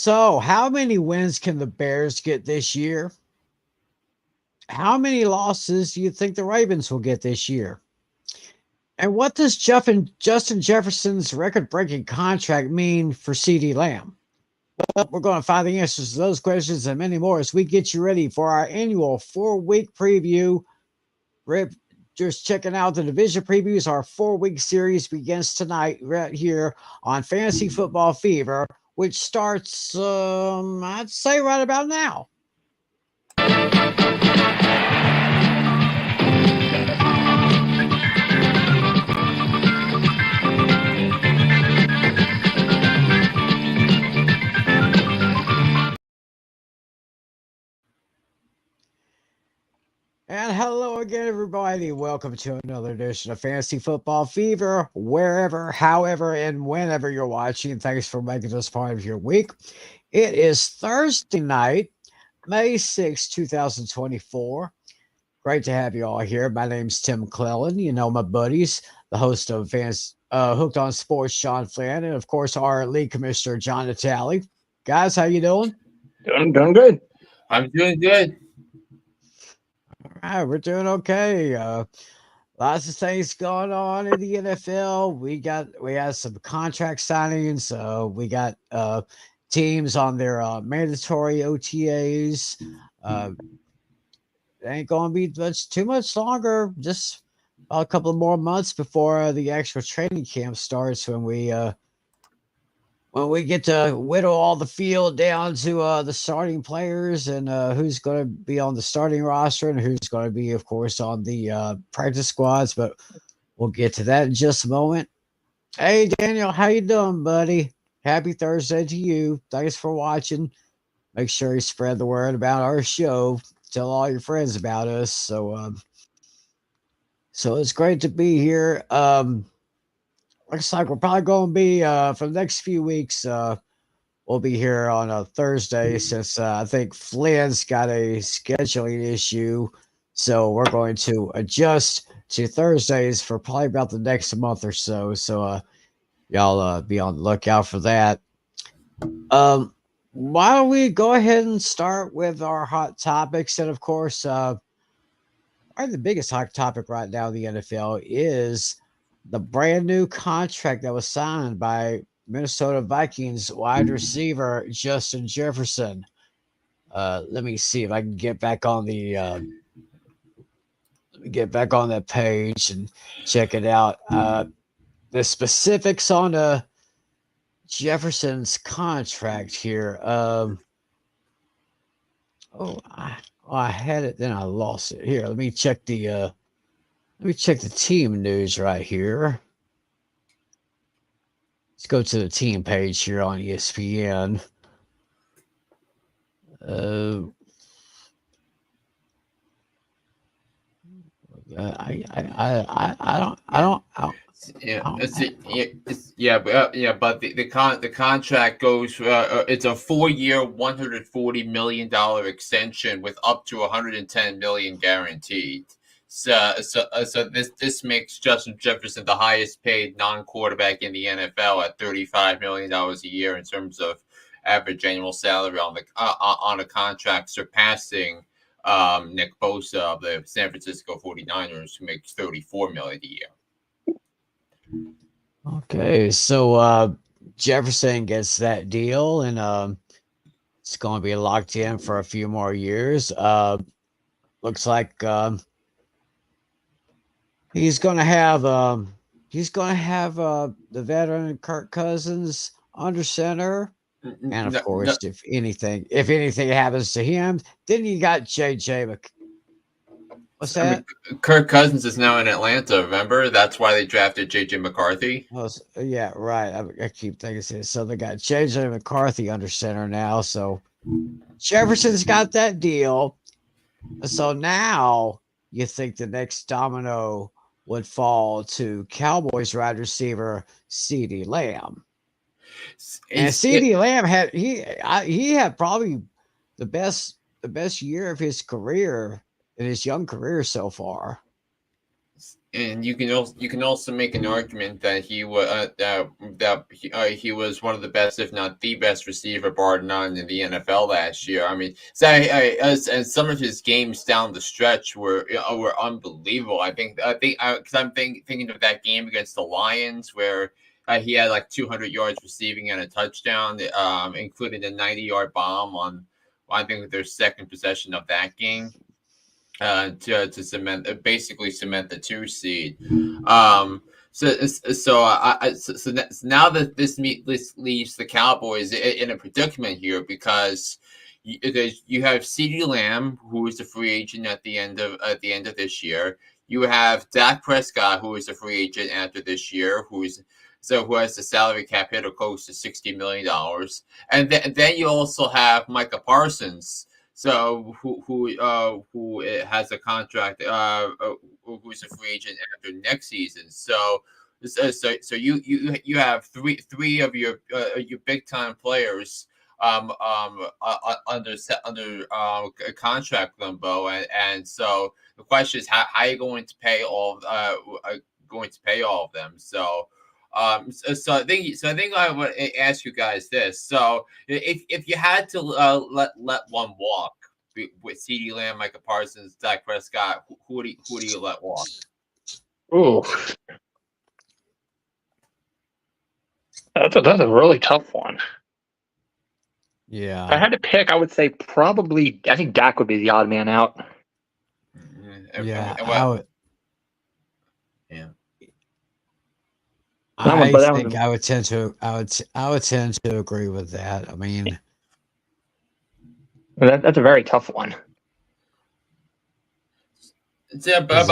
So, how many wins can the Bears get this year? How many losses do you think the Ravens will get this year? And what does Justin Jefferson's record breaking contract mean for CD Lamb? Well, we're going to find the answers to those questions and many more as we get you ready for our annual 4-week preview. Rip, just checking out the division previews. Our 4-week series begins tonight right here on Fantasy Football Fever, which starts, I'd say, right about now. And hello again, everybody. Welcome to another edition of Fantasy Football Fever, wherever, however, and whenever you're watching. Thanks for making this part of your week. It is Thursday night, May 6, 2024. Great to have you all here. My name's Tim Clellan. You know my buddies, the host of Hooked on Sports, Sean Flynn, and of course our league commissioner, John Natale. Guys, how you doing? Doing good. I'm doing good. All right, we're doing okay. Lots of things going on in the NFL. We had some contract signings. We got teams on their mandatory OTAs. It ain't going to be too much longer. Just a couple of more months before the actual training camp starts when we get to whittle all the field down to the starting players and who's going to be on the starting roster and who's going to be, of course, on the practice squads. But we'll get to that in just a moment. Hey, Daniel, how you doing, buddy? Happy Thursday to you. Thanks for watching. Make sure you spread the word about our show. Tell all your friends about us. So it's great to be here. Looks like we're probably going to be for the next few weeks. We'll be here on a Thursday since I think Flynn's got a scheduling issue. So we're going to adjust to Thursdays for probably about the next month or so. So y'all be on the lookout for that. Why don't we go ahead and start with our hot topics? And of course, probably the biggest hot topic right now in the NFL is the brand new contract that was signed by Minnesota Vikings wide receiver Justin Jefferson. Let me see if I can get back on the that page and check it out. The specifics on Jefferson's contract here. I had it, then I lost it. Here, let me check the team news right here. Let's go to the team page here on ESPN. But the contract goes. It's a 4-year, $140 million extension with up to $110 million guaranteed. So this makes Justin Jefferson the highest paid non-quarterback in the NFL at $35 million a year in terms of average annual salary on a contract, surpassing Nick Bosa of the San Francisco 49ers, who makes $34 million a year. Okay, so Jefferson gets that deal, and it's going to be locked in for a few more years. Looks like he's going to have the veteran Kirk Cousins under center, and of course, if anything happens to him, then you got JJ. What's that? Kirk Cousins is now in Atlanta. Remember, that's why they drafted JJ McCarthy. Oh, yeah, right. I keep thinking this. So they got JJ McCarthy under center now. So Jefferson's got that deal. So now you think the next domino would fall to Cowboys wide receiver CeeDee Lamb. And CeeDee Lamb had probably the best year of his career in his young career so far. And you can also make an argument that he was he was one of the best, if not the best, receiver bar none in the NFL last year. I mean, so and some of his games down the stretch were unbelievable. Because I'm thinking of that game against the Lions where he had like 200 yards receiving and a touchdown, including a 90-yard bomb on I think their second possession of that game. To cement basically cement the 2 seed. So now that this leaves the Cowboys in a predicament here because you have CeeDee Lamb, who is a free agent at the end of this year. You have Dak Prescott, who is a free agent after this year, who has the salary cap hit of close to $60 million, and then you also have Micah Parsons. So who has a contract? Who's a free agent after next season? So you have three of your big time players under contract limbo, and so the question is how are you going to pay all of them? So I think I would ask you guys this. So if you had to let one walk with CeeDee Lamb, Micah Parsons, Dak Prescott, who do you let walk? Ooh, that's a really tough one. Yeah. If I had to pick, I would say probably I think Dak would be the odd man out. Yeah. I would tend to agree with that. I mean, that's a very tough one. Yeah, but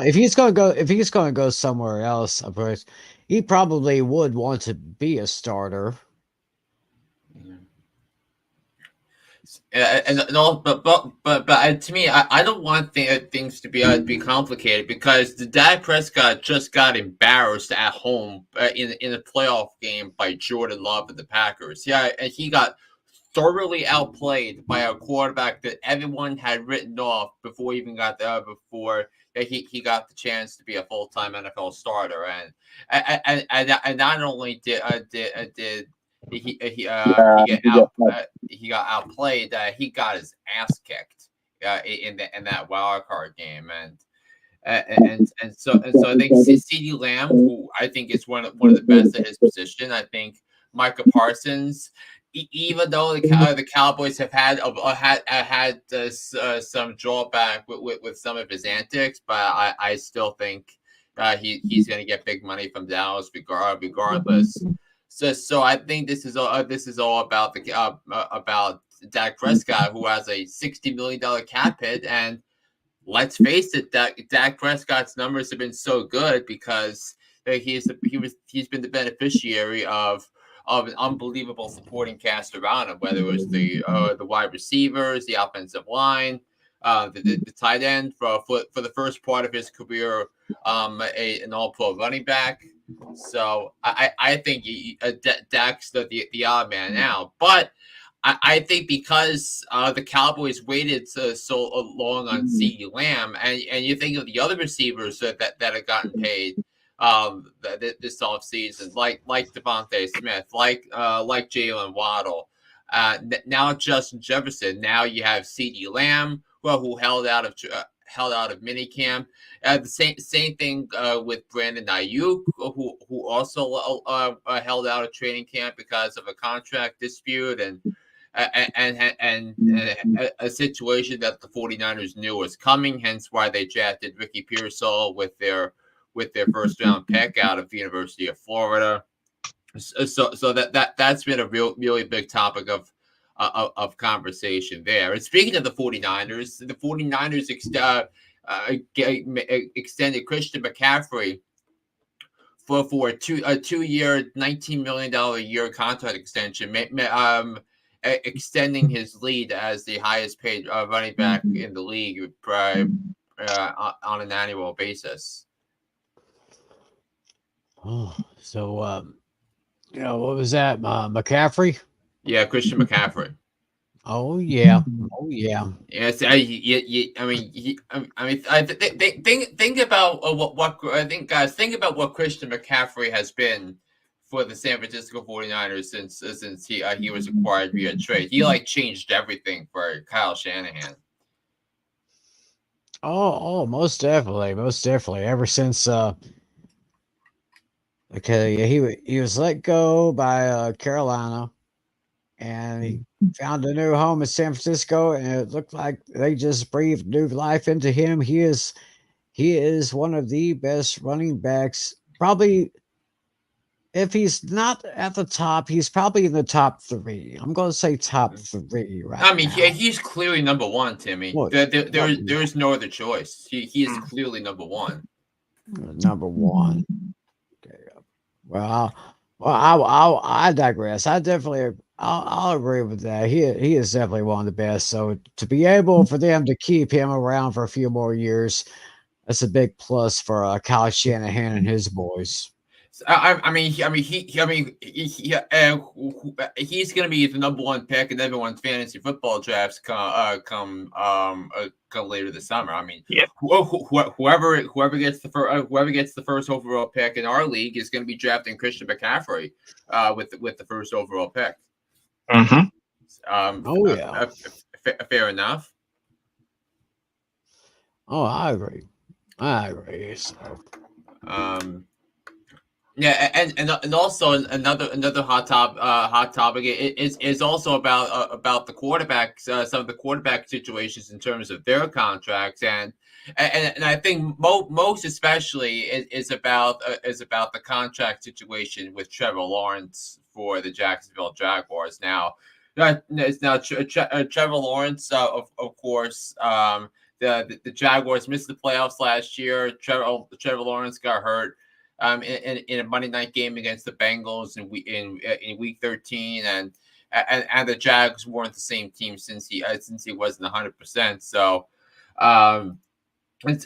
if he's going to go somewhere else, of course, he probably would want to be a starter. But to me, I don't want things to be complicated because the Dak Prescott just got embarrassed at home in a playoff game by Jordan Love and the Packers. Yeah, and he got thoroughly outplayed by a quarterback that everyone had written off before he even got there before he got the chance to be a full-time NFL starter, and not only did he got outplayed. He got his ass kicked in that wild card game, and so I think CeeDee Lamb, who I think is one of the best at his position. I think Micah Parsons, even though the Cowboys have had some drawback with some of his antics, but I still think he's going to get big money from Dallas regardless. So I think this is all about about Dak Prescott, who has a $60 million cap hit, and let's face it, Dak Prescott's numbers have been so good because he's been the beneficiary of an unbelievable supporting cast around him, whether it was the wide receivers, the offensive line, the tight end for the first part of his career, an all-pro running back. So I think Dak's the odd man out, but I think because the Cowboys waited so long on CeeDee Lamb, and you think of the other receivers that have gotten paid this offseason, like Devontae Smith, like Jalen Waddle, now Justin Jefferson. Now you have CeeDee Lamb, who held out of minicamp. The same thing with Brandon Ayuk, who also held out of training camp because of a contract dispute and a situation that the 49ers knew was coming, hence why they drafted Ricky Pearsall with their first round pick out of the University of Florida. So that's been a really big topic of conversation there. And speaking of the 49ers, the 49ers extended Christian McCaffrey for a 2-year, $19 million a year contract extension, extending his lead as the highest paid running back in the league on an annual basis. Oh, so what was that? McCaffrey? Yeah, Christian McCaffrey. Oh yeah. Oh yeah. Yes, I mean, think about what I think, guys. Think about what Christian McCaffrey has been for the San Francisco 49ers since he was acquired via trade. He like changed everything for Kyle Shanahan. Oh, most definitely, most definitely. Ever since okay, yeah, he was let go by Carolina, and he found a new home in San Francisco, and it looked like they just breathed new life into him. He is one of the best running backs. Probably, if he's not at the top, he's probably in the top three. I'm going to say top three right I mean, now. he's clearly number one, Timmy. What? There's no other choice. He is Mm. clearly number one. Number one. Okay. Well, I digress. I definitely, I'll agree with that. He is definitely one of the best. So to be able for them to keep him around for a few more years, that's a big plus for Kyle Shanahan and his boys. He's going to be the number one pick in everyone's fantasy football drafts come later this summer. I mean, Yep. whoever gets the first overall pick in our league is going to be drafting Christian McCaffrey with the first overall pick. Mm-hmm. Oh yeah. Fair enough. Oh, I agree. I agree. So, Yeah, and also another hot topic is also about the quarterbacks, some of the quarterback situations in terms of their contracts, and I think most especially is about the contract situation with Trevor Lawrence for the Jacksonville Jaguars. Now, Trevor Lawrence, of course, the Jaguars missed the playoffs last year. Trevor Lawrence got hurt in a Monday night game against the Bengals in week 13, and the Jags weren't the same team since he wasn't 100%. So, do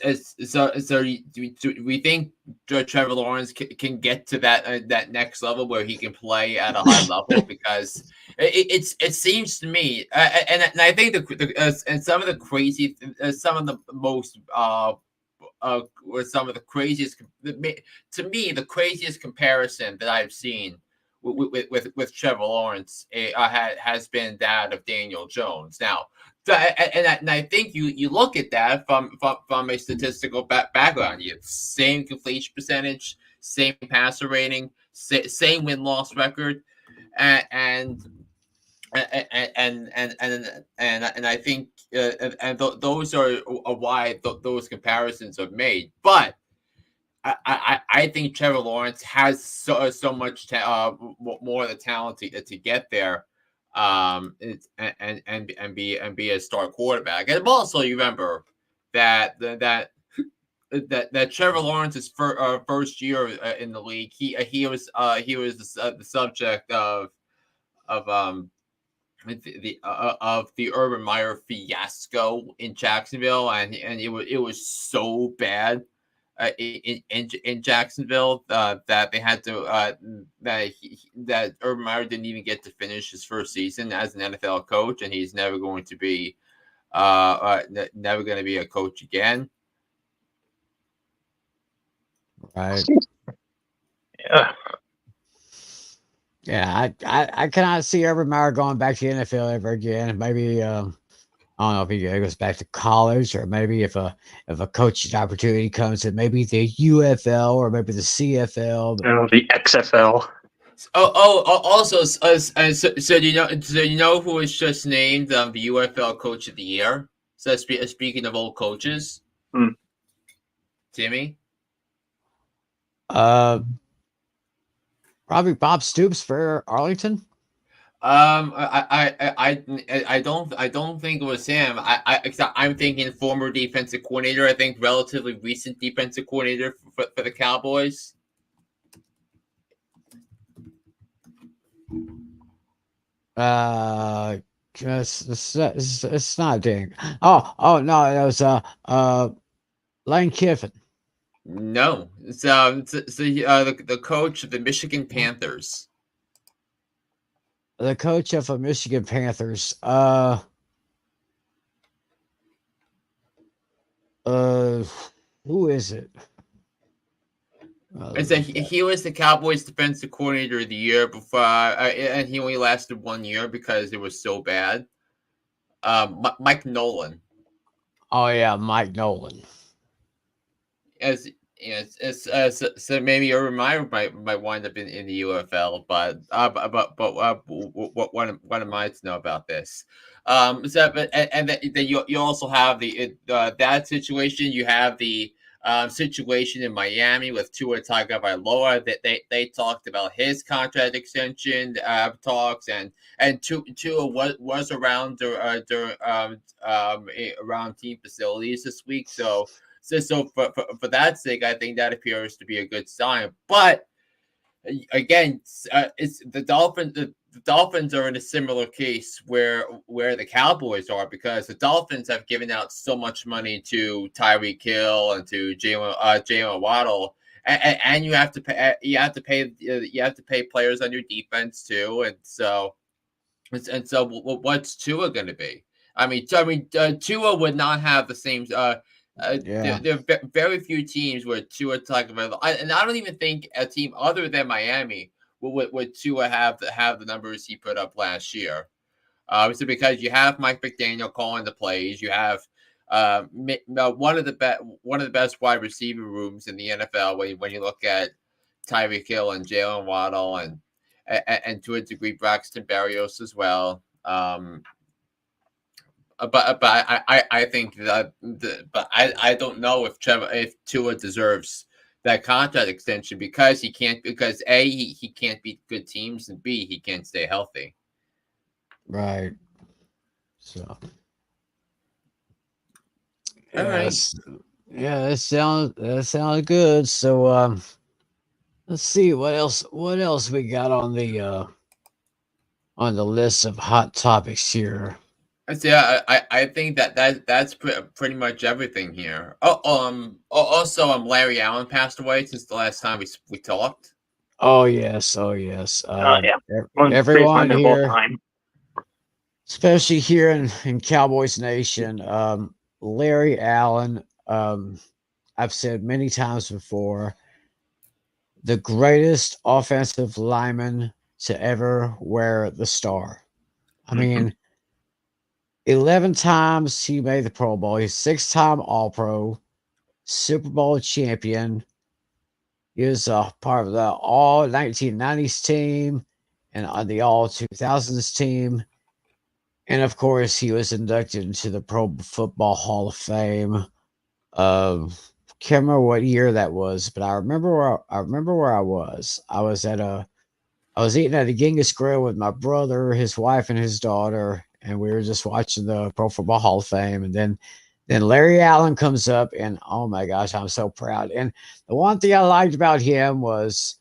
we think Trevor Lawrence can get to that next level where he can play at a high level? Because it seems to me, and I think and some of the crazy, some of the most were some of the craziest, to me, the craziest comparison that I've seen with Trevor Lawrence has been that of Daniel Jones. Now, and I think you look at that from a statistical background. You have same completion percentage, same passer rating, same win loss record, and I think those are why those comparisons are made. But I think Trevor Lawrence has so much more of the talent to get there, and be a star quarterback. And also, you remember that Trevor Lawrence's first year in the league, he was the subject of of the Urban Meyer fiasco in Jacksonville, and it was so bad in Jacksonville that they had to that Urban Meyer didn't even get to finish his first season as an NFL coach, and he's never going to be a coach again. right. Yeah. Yeah, I cannot see Urban Meyer going back to the NFL ever again. Maybe I don't know if he goes back to college, or maybe if a coaching opportunity comes in, maybe the UFL or maybe the CFL. But The XFL. Also, so you know who was just named the UFL Coach of the Year? So speaking of old coaches, Timmy. Probably Bob Stoops for Arlington. I don't think it was him. I'm thinking former defensive coordinator. I think relatively recent defensive coordinator for the Cowboys. It's not dang. Oh no, it was Lane Kiffin. No, it's the coach of the Michigan Panthers. the coach of the Michigan Panthers. Who is it? He was the Cowboys defensive coordinator of the year before, and he only lasted 1 year because it was so bad. Mike Nolan. Oh yeah, Mike Nolan. So maybe Urban Meyer might wind up in the UFL, but what am I to know about this? And then you also have that situation. You have the situation in Miami with Tua Tagovailoa that they talked about his contract extension talks, and Tua was around around team facilities this week, so for that sake, I think that appears to be a good sign. But again, it's the Dolphins. The Dolphins are in a similar case where the Cowboys are, because the Dolphins have given out so much money to Tyreek Hill and to Jalen Waddle, and you have to pay players on your defense too, and so what's Tua going to be? I mean, Tua would not have the same. Yeah. There are very few teams where Tua Tagovailoa, and I don't even think a team other than Miami would Tua have the numbers he put up last year. So because you have Mike McDaniel calling the plays, you have one of the best wide receiver rooms in the NFL when you look at Tyreek Hill and Jalen Waddle and to a degree Braxton Berrios as well. But I think that I don't know if Tua deserves that contract extension because A, he can't beat good teams, and B, he can't stay healthy. Right. So All right. Yeah, that sounds good. So let's see what else we got on the list of hot topics here. Yeah, I think that's pretty much everything here. Also, Larry Allen passed away since the last time we talked. Oh yes. Yeah. Everyone of all here, time. especially here in Cowboys Nation, Larry Allen, I've said many times before, the greatest offensive lineman to ever wear the star. I mean, 11 times he made the Pro Bowl. He's 6-time All-Pro, Super Bowl champion. He was a part of the All 1990s team and on the All 2000s team. And of course, he was inducted into the Pro Football Hall of Fame. Can't remember what year that was, but I remember where I was. I was eating at a Genghis Grill with my brother, his wife, and his daughter, and we were just watching the Pro Football Hall of Fame. And then Larry Allen comes up, and oh my gosh, I'm so proud. And the one thing I liked about him was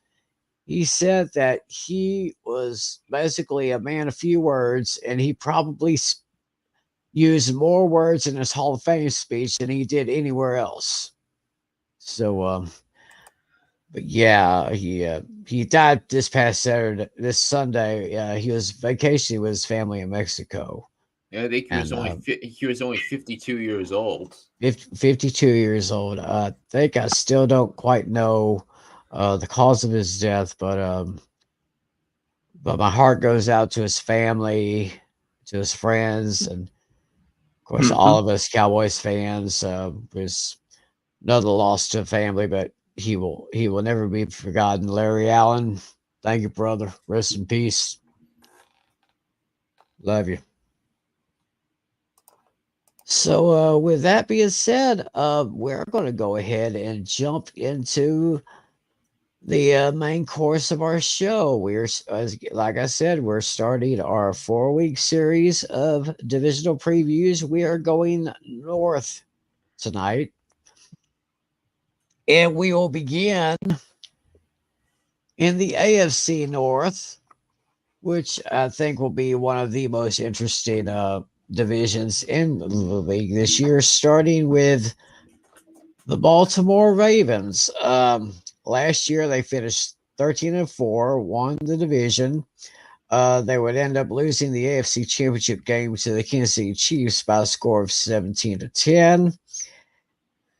he said that he was basically a man of few words, and he probably used more words in his Hall of Fame speech than he did anywhere else. So, but yeah, he died this past Sunday. He was vacationing with his family in Mexico. Yeah, I think he was only 52 years old. 52 years old. I think I still don't quite know the cause of his death, but my heart goes out to his family, to his friends, and of course all of us Cowboys fans. There's another loss to family, but he will never be forgotten. Larry Allen, thank you, brother. Rest in peace. Love you. So with that being said, we're going to go ahead and jump into the main course of our show. Like I said, we're starting our 4-week series of divisional previews. We are going north tonight, and we will begin in the AFC North, which I think will be one of the most interesting divisions in the league this year, starting with the Baltimore Ravens. Last year they finished 13-4, won the division. They would end up losing the AFC Championship game to the Kansas City Chiefs by a score of 17-10.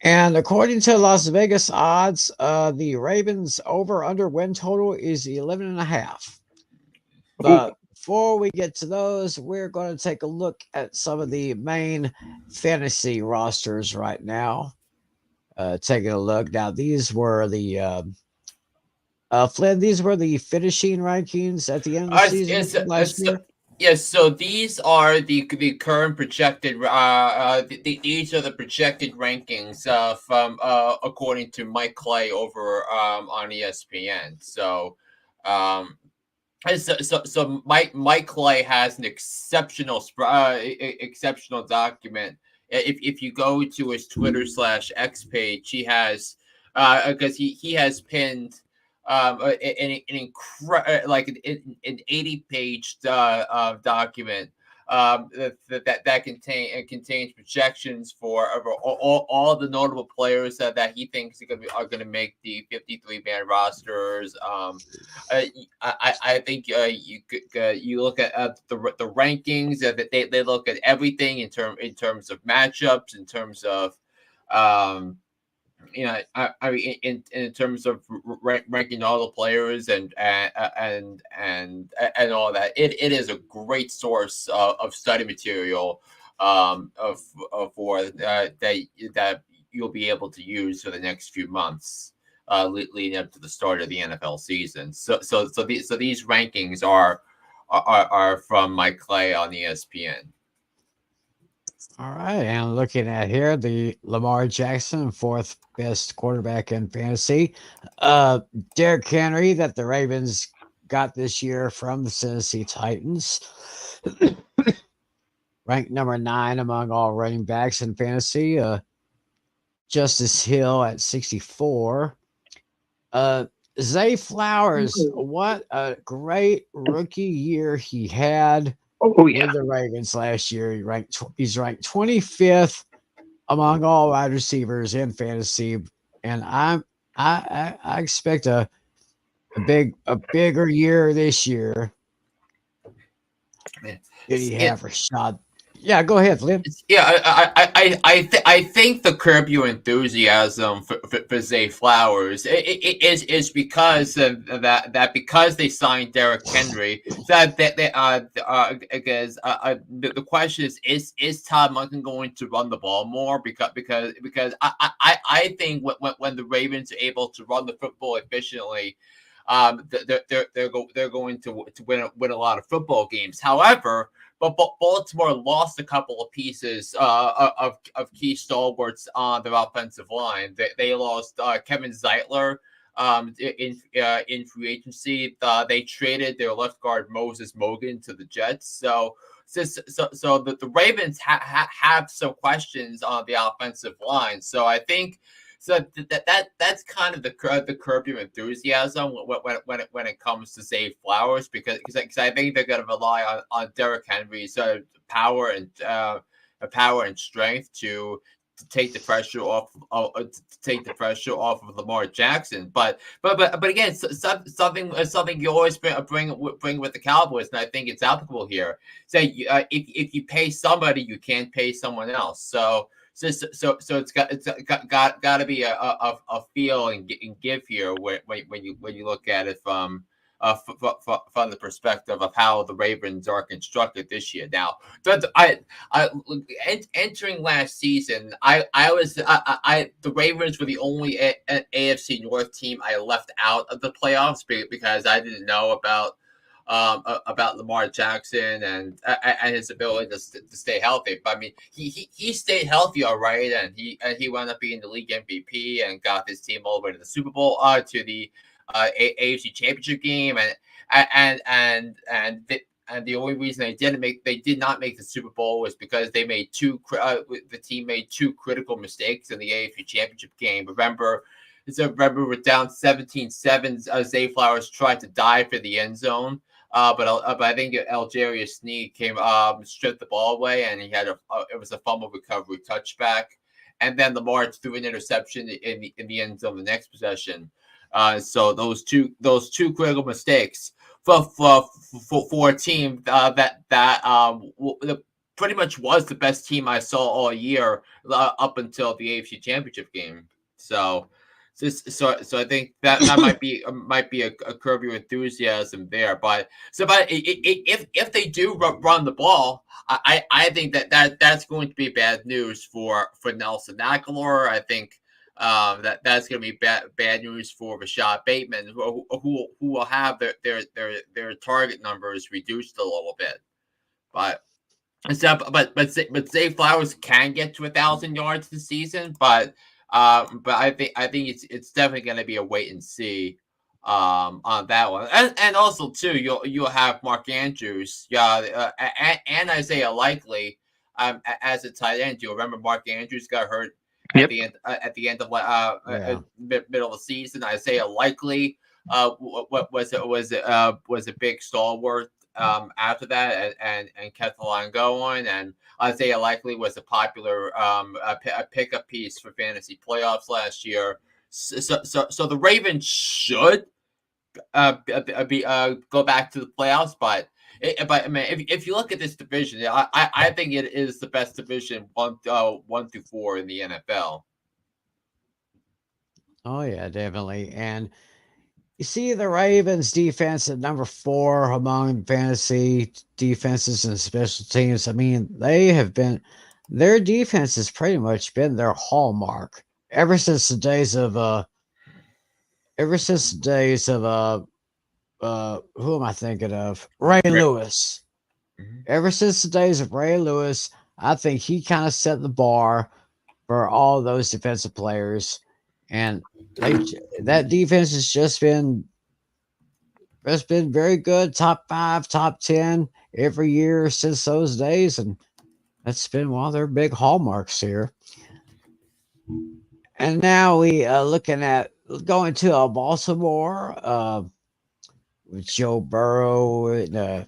And according to Las Vegas odds, the Ravens over-under win total is 11.5. But before we get to those, we're going to take a look at some of the main fantasy rosters right now. Taking a look. Now, these were the Flynn, these were the finishing rankings at the end of the season last year. Yes, so these are the current projected. These are the projected rankings from according to Mike Clay over on ESPN. So, so Mike Clay has an exceptional document. If you go to his Twitter/X page, he has because he has pinned an 80-page document that contains projections for all the notable players that he thinks are going to make the 53-man rosters. I think you look at the rankings that they look at everything in terms of matchups, in terms of I mean, in terms of ranking all the players and all that, it is a great source of study material for that you'll be able to use for the next few months leading up to the start of the NFL season. So these rankings are from Mike Clay on ESPN. All right, and looking at here, the Lamar Jackson, fourth best quarterback in fantasy. Derrick Henry, that the Ravens got this year from the Tennessee Titans, ranked number 9 among all running backs in fantasy. Justice Hill at 64. Zay Flowers, what a great rookie year he had. With the Ravens last year. He's ranked 25th among all wide receivers in fantasy, and I expect a bigger year this year. Did he have Rashad? Yeah, go ahead, Lynn. Yeah, I think the Curb Your Enthusiasm for Zay Flowers is because of that because they signed Derrick Henry. That because the question is Todd Monken going to run the ball more because I think when the Ravens are able to run the football efficiently, they're going to win a lot of football games. However, but Baltimore lost a couple of pieces of key stalwarts on their offensive line. They lost Kevin Zeitler in free agency. They traded their left guard Moses Mogan to the Jets. So the Ravens have some questions on the offensive line. So I think. So that's kind of the Curb Your Enthusiasm when it comes to Zay Flowers because I think they're going to rely on Derrick Henry's power and strength to take the pressure off of Lamar Jackson. But again, something you always bring with the Cowboys, and I think it's applicable here. Say if you pay somebody, you can't pay someone else. So it's got to be a feel and give here when you look at it from the perspective of how the Ravens are constructed this year. Now, entering last season, the Ravens were the only AFC North team I left out of the playoffs because I didn't know about Lamar Jackson and his ability to stay healthy. But I mean, he stayed healthy, all right, and he wound up being the league MVP and got his team all the way to the Super Bowl, to the AFC Championship game, and the only reason they did not make the Super Bowl was because they made the team made two critical mistakes in the AFC Championship game. Remember, we're down 17-7. Zay Flowers tried to dive for the end zone. But I think Algerius Sneed stripped the ball away, and he had it was a fumble recovery touchback, and then Lamar threw an interception in the end zone the next possession. So those two critical mistakes for for a team that pretty much was the best team I saw all year up until the AFC Championship game. So I think that might be a curb your enthusiasm there. But if they do run the ball, I think that's going to be bad news for Nelson Aguilar. I think that's going to be bad news for Rashad Bateman, who will have their target numbers reduced a little bit. But Zay Flowers can get to 1,000 yards this season, but I think it's definitely going to be a wait and see on that one. And also too, you'll have Mark Andrews, and Isaiah Likely as a tight end. You remember Mark Andrews got hurt at the end of middle of the season. Isaiah Likely was a big stalwart after that and kept the line going. And Isaiah Likely was a popular a pickup piece for fantasy playoffs last year. So the Ravens should go back to the playoffs, but I mean, if you look at this division, I think it is the best division 1 through 4 in the NFL. Oh yeah, definitely. And you see the Ravens defense at number 4 among fantasy defenses and special teams. I mean, their defense has pretty much been their hallmark ever since the days of who am I thinking of? Ray Lewis. Mm-hmm. Ever since the days of Ray Lewis, I think he kind of set the bar for all those defensive players. And that defense has just been very good, top 5, top 10 every year since those days, and that's been one of their big hallmarks here. And now we looking at going to Baltimore with Joe Burrow and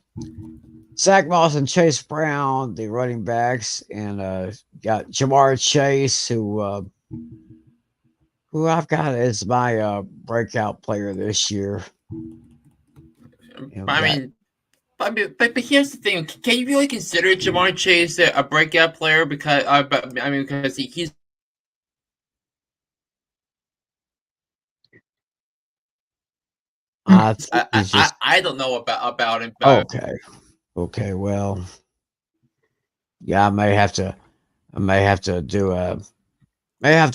Zach Moss and Chase Brown, the running backs, and got Ja'Marr Chase, who I've got as my breakout player this year. But here's the thing: can you really consider Ja'Marr Chase a breakout player? Because because he's. I don't know about him. Okay. Well, yeah, I may have to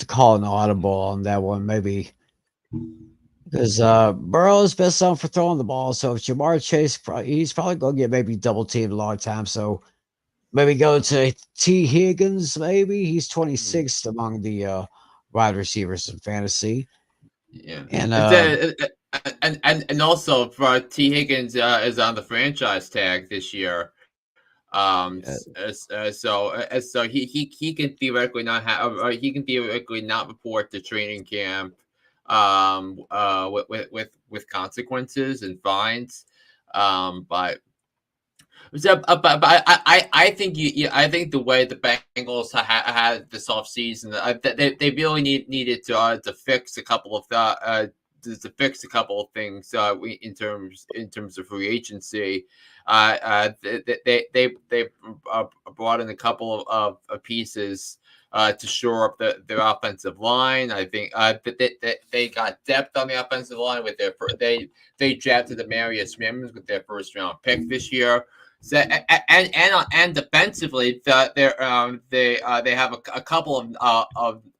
call an audible on that one, maybe, because Burrow's best known for throwing the ball. So if Ja'Marr Chase, he's probably going to get maybe double teamed a long time. So maybe go to Tee Higgins. Maybe he's 26th among the wide receivers in fantasy. Yeah, and also for Tee Higgins is on the franchise tag this year. So he can theoretically not have, he can theoretically not report to training camp with consequences and fines. But I think I think the way the Bengals had this offseason, they really needed to fix a couple of things in terms of free agency. They brought in a couple of pieces to shore up their offensive line. I think they got depth on the offensive line with they drafted Demarius Mims with their first round pick this year. So and defensively, they have a couple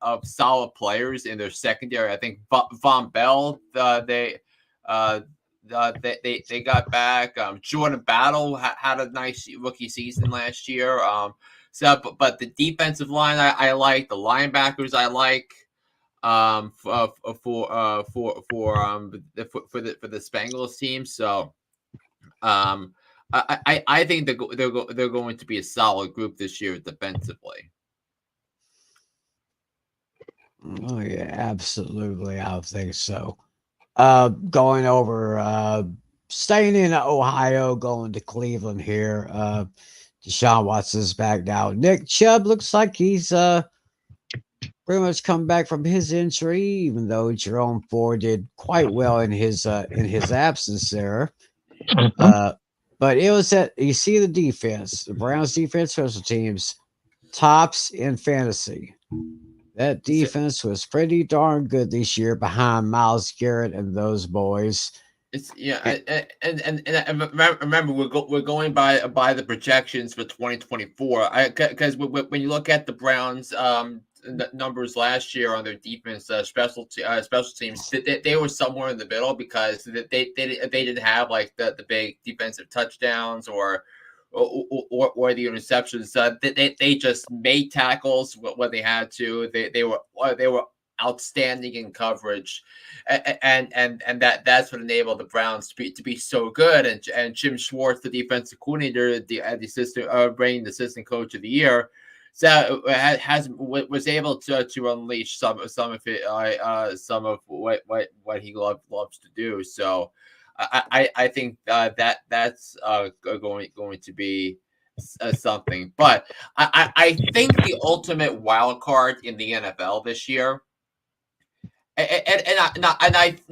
of solid players in their secondary. I think Von Bell they got back. Jordan Battle had a nice rookie season last year. But the defensive line I like, the linebackers I like. For the Spangles team. So I think they're going to be a solid group this year defensively. Oh yeah, absolutely. I think so. Going over, staying in Ohio, going to Cleveland here. Deshaun Watson's back now. Nick Chubb looks like he's pretty much come back from his injury, even though Jerome Ford did quite well in his absence there. But it was that you see the defense, the Browns defense, special teams, tops in fantasy. That defense was pretty darn good this year behind Myles Garrett and those boys. It's and remember we're going by the projections for 2024. Because when you look at the Browns numbers last year on their defense special teams, they were somewhere in the middle because they didn't have like the big defensive touchdowns or the interceptions. They just made tackles when they had to. They were outstanding in coverage, and that's what enabled the Browns to be so good. And Jim Schwartz, the defensive coordinator, the assistant, reigning assistant coach of the year, so was able to unleash some of it, some of what he loves to do. So I think that's going to be something. But I think the ultimate wild card in the NFL this year. And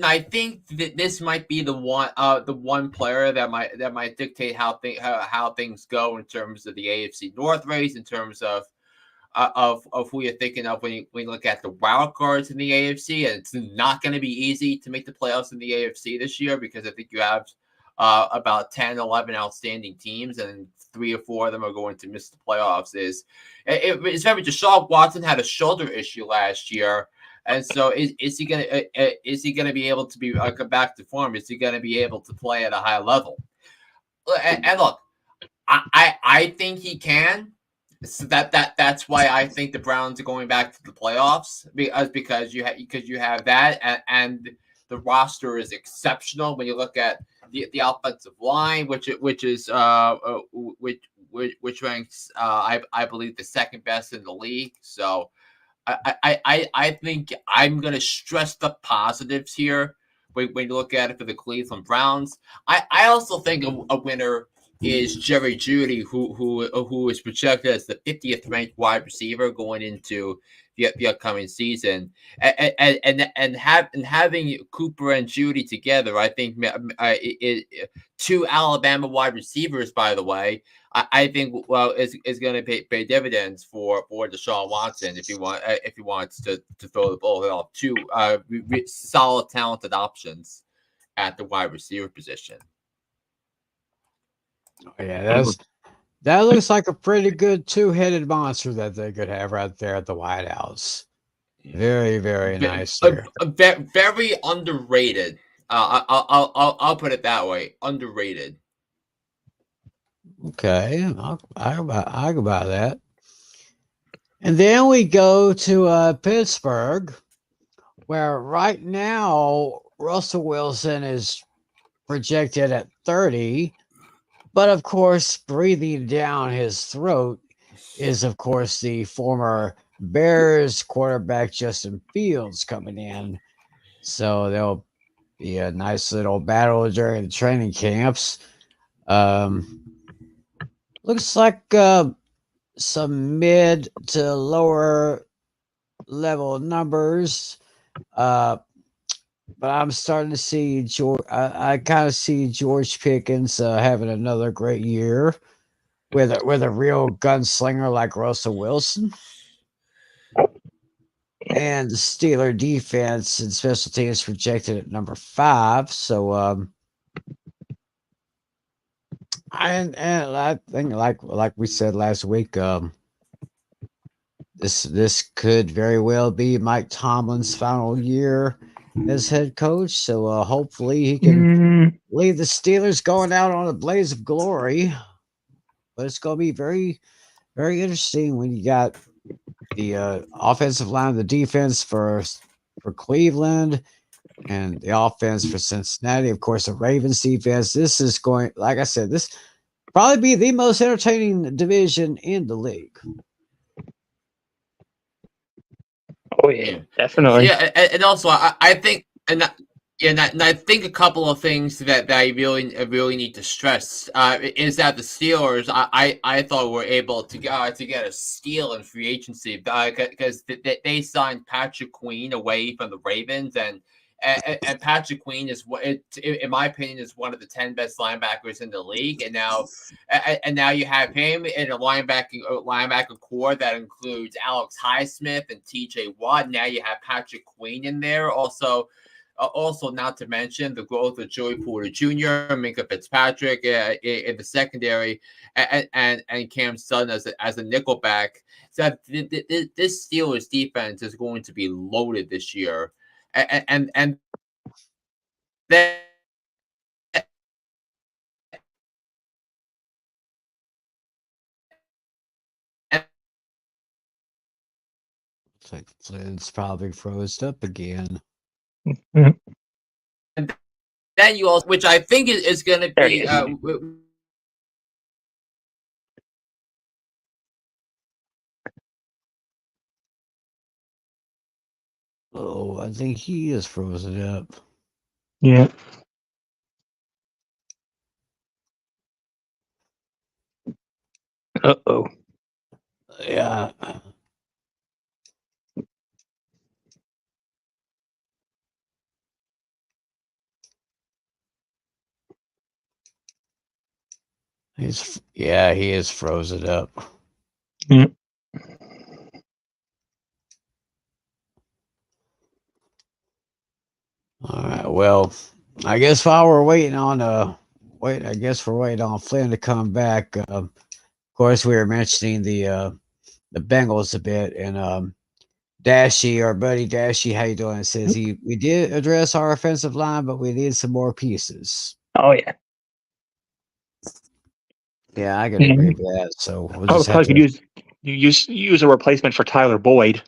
I think that this might be the one player that might dictate how things go in terms of the AFC North race, in terms of who you're thinking of when you look at the wild cards in the AFC. And it's not going to be easy to make the playoffs in the AFC this year because I think you have about 10, 11 outstanding teams, and 3 or 4 of them are going to miss the playoffs. It's very Deshaun Watson had a shoulder issue last year. And so, is he gonna be able to be come back to form? Is he gonna be able to play at a high level? And look, I think he can. So that's why I think the Browns are going back to the playoffs because you have that, and the roster is exceptional when you look at the offensive line, which ranks I believe the second best in the league. So. I think I'm going to stress the positives here when you look at it for the Cleveland Browns. I also think a winner is Jerry Jeudy, who is projected as the 50th ranked wide receiver going into the upcoming season, and having Cooper and Jeudy together, I think 2 Alabama wide receivers, by the way. I think is going to pay dividends for Deshaun Watson if he wants to throw the ball off. 2 solid, talented options at the wide receiver position. Oh, yeah, that looks like a pretty good 2-headed monster that they could have right there at the White House. Very, very nice here. Very underrated. I'll put it that way. Underrated. Okay, I'll go by that. And then we go to Pittsburgh, where right now Russell Wilson is projected at 30. But of course, breathing down his throat is, of course, the former Bears quarterback Justin Fields coming in. So there'll be a nice little battle during the training camps. Looks like some mid to lower level numbers. But I'm starting to see George. I kind of see George Pickens having another great year with a real gunslinger like Russell Wilson. And the Steeler defense and special teams projected at number 5. So I think like we said last week, this could very well be Mike Tomlin's final year as head coach. So hopefully he can leave the Steelers going out on a blaze of glory. But it's going to be very, very interesting when you got the offensive line, the defense for Cleveland, and the offense for Cincinnati. Of course, the Ravens defense. This is going, like I said, this probably be the most entertaining division in the league. Oh yeah, definitely. Yeah, and also I think, and I think a couple of things that I really need to stress is that the Steelers I thought were able to get a steal in free agency because they signed Patrick Queen away from the Ravens, and Patrick Queen is in my opinion, is one of the 10 best linebackers in the league. And now you have him in a linebacker core that includes Alex Highsmith and T.J. Watt. Now you have Patrick Queen in there. Also, not to mention the growth of Joey Porter Jr., Minka Fitzpatrick in the secondary, and Cam Sutton as a nickelback. So this Steelers defense is going to be loaded this year, and then. Looks like Flynn's probably froze up again. Mhm. And then you also, which I think is going to There be. he is. Oh, I think he is frozen up. Yeah. Uh-oh. Yeah. He is frozen up. Yeah. All right. Well, I guess while we're waiting on I guess we're waiting on Flynn to come back. Of course, we were mentioning the Bengals a bit, and Dashy, our buddy Dashy, how you doing? Says we did address our offensive line, but we need some more pieces. Oh, yeah. Yeah, I can agree with that. So we'll Oh, just have probably to. could use a replacement for Tyler Boyd.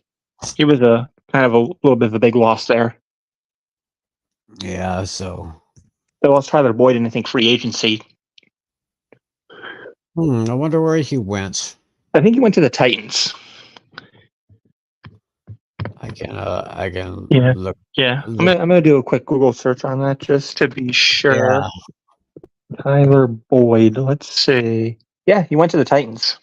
He was a kind of a little bit of a big loss there. Yeah. So They lost Tyler Boyd in, I think, free agency. I wonder where he went. I think he went to the Titans. I can Yeah. look. Yeah. I'm gonna do a quick Google search on that just to be sure. Yeah. Tyler Boyd. Let's see. Yeah, he went to the Titans.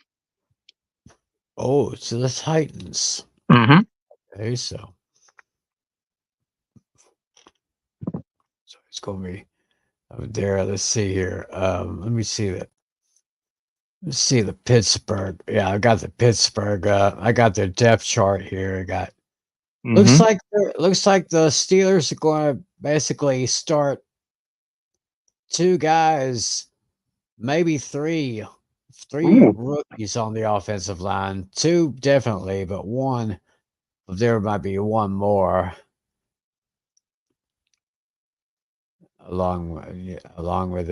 Oh, to the Titans. Mm-hmm. Okay, so it's gonna be there. Let's see here. Let me see that. Let's see the Pittsburgh. Yeah, I got the Pittsburgh. I got their depth chart here. I got looks like the Steelers are going to basically start two guys, maybe three Ooh. rookies on the offensive line. Two definitely, but one there might be one more along with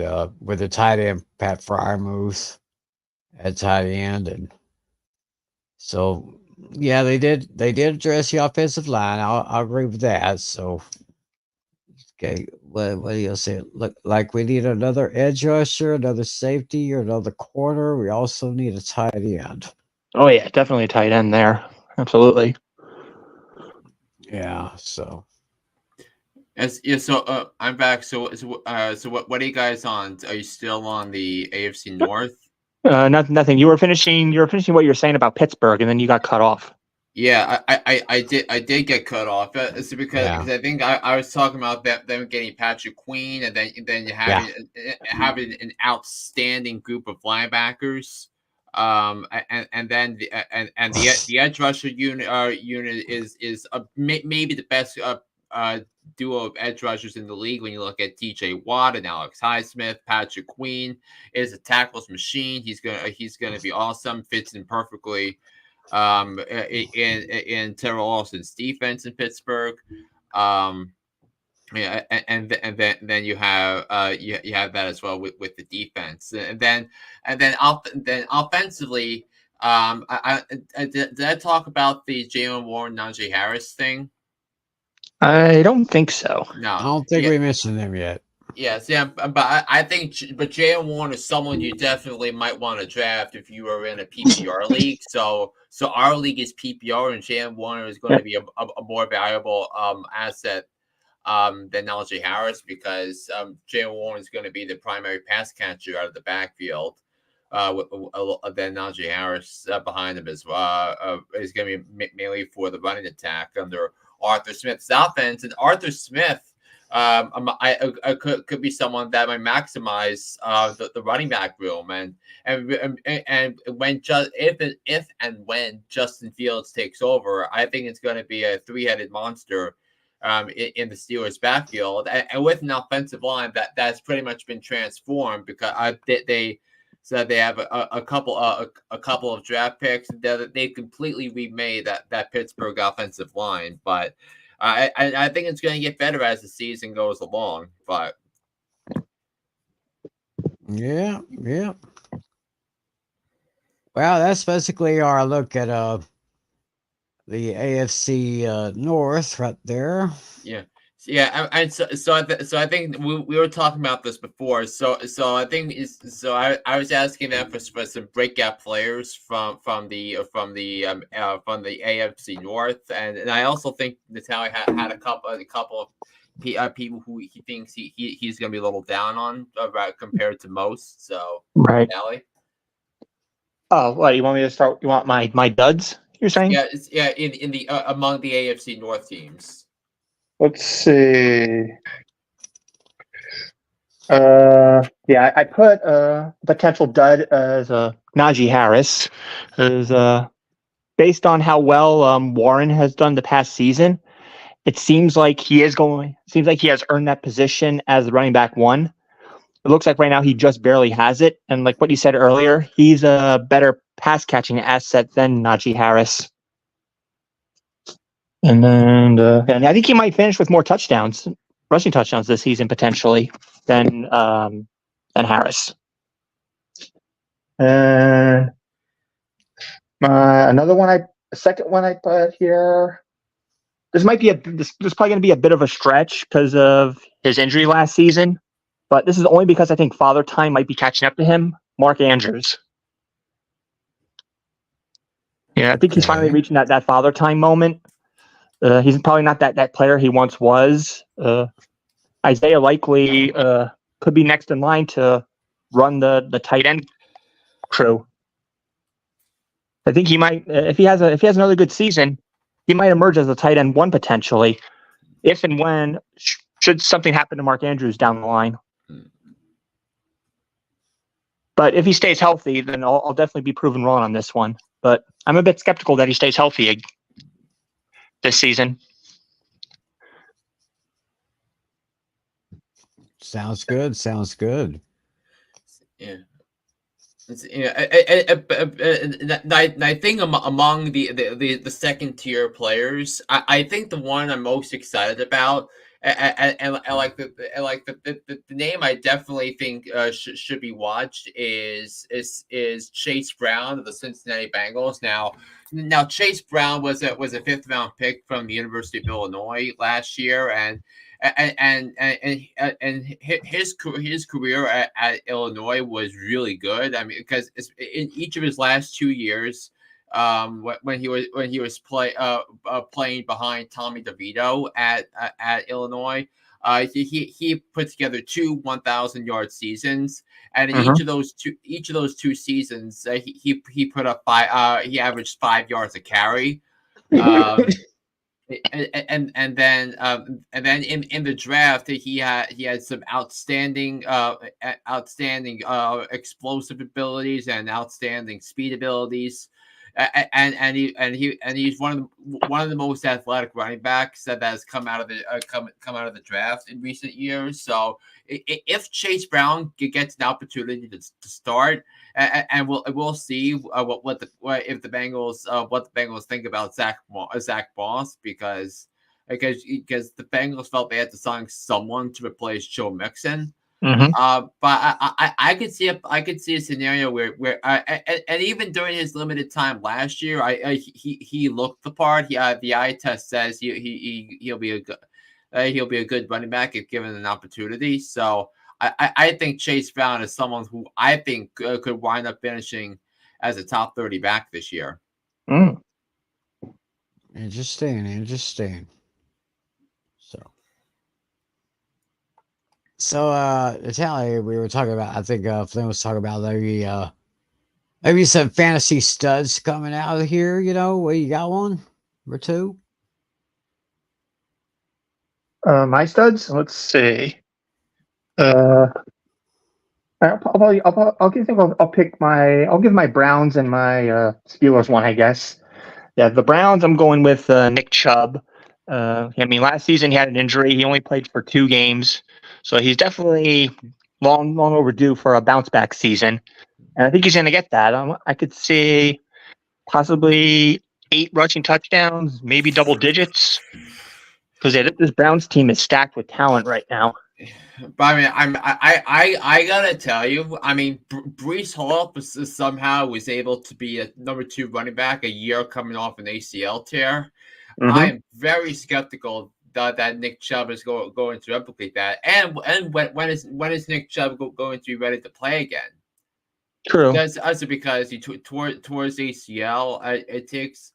the tight end Pat Fryermuth at tight end, and so yeah, they did address the offensive line. I'll agree with that. So okay, what do you say? Look like we need another edge rusher, another safety, or another corner. We also need a tight end. Oh yeah, definitely a tight end there. Absolutely. Yeah. So So I'm back. So what are you guys on? Are you still on the AFC North? Nothing. You were finishing what you were saying about Pittsburgh, and then you got cut off. Yeah, I did get cut off. It's because I think I was talking about them getting Patrick Queen, and then you having an outstanding group of linebackers. And then the edge rusher unit is maybe the best duo of edge rushers in the league when you look at T.J. Watt and Alex Highsmith. Patrick Queen is a tackles machine. He's gonna be awesome. Fits in perfectly in Terrell Austin's defense in Pittsburgh. Yeah, and then you have you have that as well with the defense, and then offensively, did I talk about the Jalen Warren Najee Harris thing? I don't think so. No, I don't think we mentioned them yet. Yes, yeah, but I think, but Jalen Warren is someone you definitely might want to draft if you are in a PPR league. So our league is PPR, and Jalen Warren is going to be a more valuable asset than Najee Harris, because Jalen Warren is going to be the primary pass catcher out of the backfield. Then Najee Harris behind him is going to be mainly for the running attack under Arthur Smith's offense. And Arthur Smith, I could be someone that might maximize the running back room, and when if and when Justin Fields takes over, I think it's going to be a three-headed monster in the Steelers' backfield, and with an offensive line that's pretty much been transformed because they have a couple of draft picks that they completely remade that Pittsburgh offensive line, but. I think it's going to get better as the season goes along, but yeah. Well, that's basically our look at the AFC North right there. Yeah. And so I think we were talking about this before. So I think I was asking them for some breakout players from the AFC North, and I also think Natalia had a couple of people who he thinks he's going to be a little down on compared to most. So right. Natalia. Oh, what you want me to start? You want my duds? You're saying? Yeah. In the among the AFC North teams. Let's see. I put potential dud as Najee Harris, is based on how well Warren has done the past season. It seems like he has earned that position as the running back one. It looks like right now he just barely has it, and like what you said earlier, he's a better pass catching asset than Najee Harris. And then and I think he might finish with more touchdowns, rushing touchdowns this season potentially than Harris. And second one I put here. This might be this is probably going to be a bit of a stretch because of his injury last season, but this is only because I think Father Time might be catching up to him. Mark Andrews. Yeah, I think he's finally reaching that Father Time moment. He's probably not that player he once was. Isaiah likely could be next in line to run the tight end crew. I think he might, if he has another good season, he might emerge as a tight end one potentially, if and when should something happen to Mark Andrews down the line. But if he stays healthy, then I'll definitely be proven wrong on this one. But I'm a bit skeptical that he stays healthy this season. Sounds good. Yeah. I think among the second tier players, I think the one I'm most excited about, and like the name I definitely think should be watched is Chase Brown of the Cincinnati Bengals. Now Chase Brown was a fifth round pick from the University of Illinois last year, and his career at Illinois was really good. I mean, because in each of his last 2 years, when he was playing behind Tommy DeVito at Illinois, he put together 2 1,000-yard seasons, and in each of those two seasons, he put up he averaged 5 yards a carry. And then in the draft he had some outstanding explosive abilities and outstanding speed abilities, and he's one of the most athletic running backs that has come out of the draft in recent years. So if Chase Brown gets an opportunity to start, and we'll see what the Bengals think about Zach Moss, because the Bengals felt they had to sign someone to replace Joe Mixon. But I could see a scenario where and even during his limited time last year, he looked the part. The eye test says he'll be a good running back if given an opportunity. So I think Chase Brown is someone who I think could wind up finishing as a top 30 back this year. Interesting. So Natalia, we were talking about, I think Flynn was talking about maybe some fantasy studs coming out of here, what, you got one or two? My studs. Let's see. I'll give my Browns and my Steelers one, I guess. Yeah, the Browns. I'm going with Nick Chubb. Last season he had an injury. He only played for 2 games, so he's definitely long overdue for a bounce back season. And I think he's going to get that. I could see possibly 8 rushing touchdowns, maybe double digits, because this Browns team is stacked with talent right now. But I gotta tell you, Breece Hall somehow was able to be a number 2 running back a year coming off an ACL tear. Mm-hmm. I am very skeptical that Nick Chubb is going to replicate that. And when is Nick Chubb going to be ready to play again? True. That's also because he towards ACL. It takes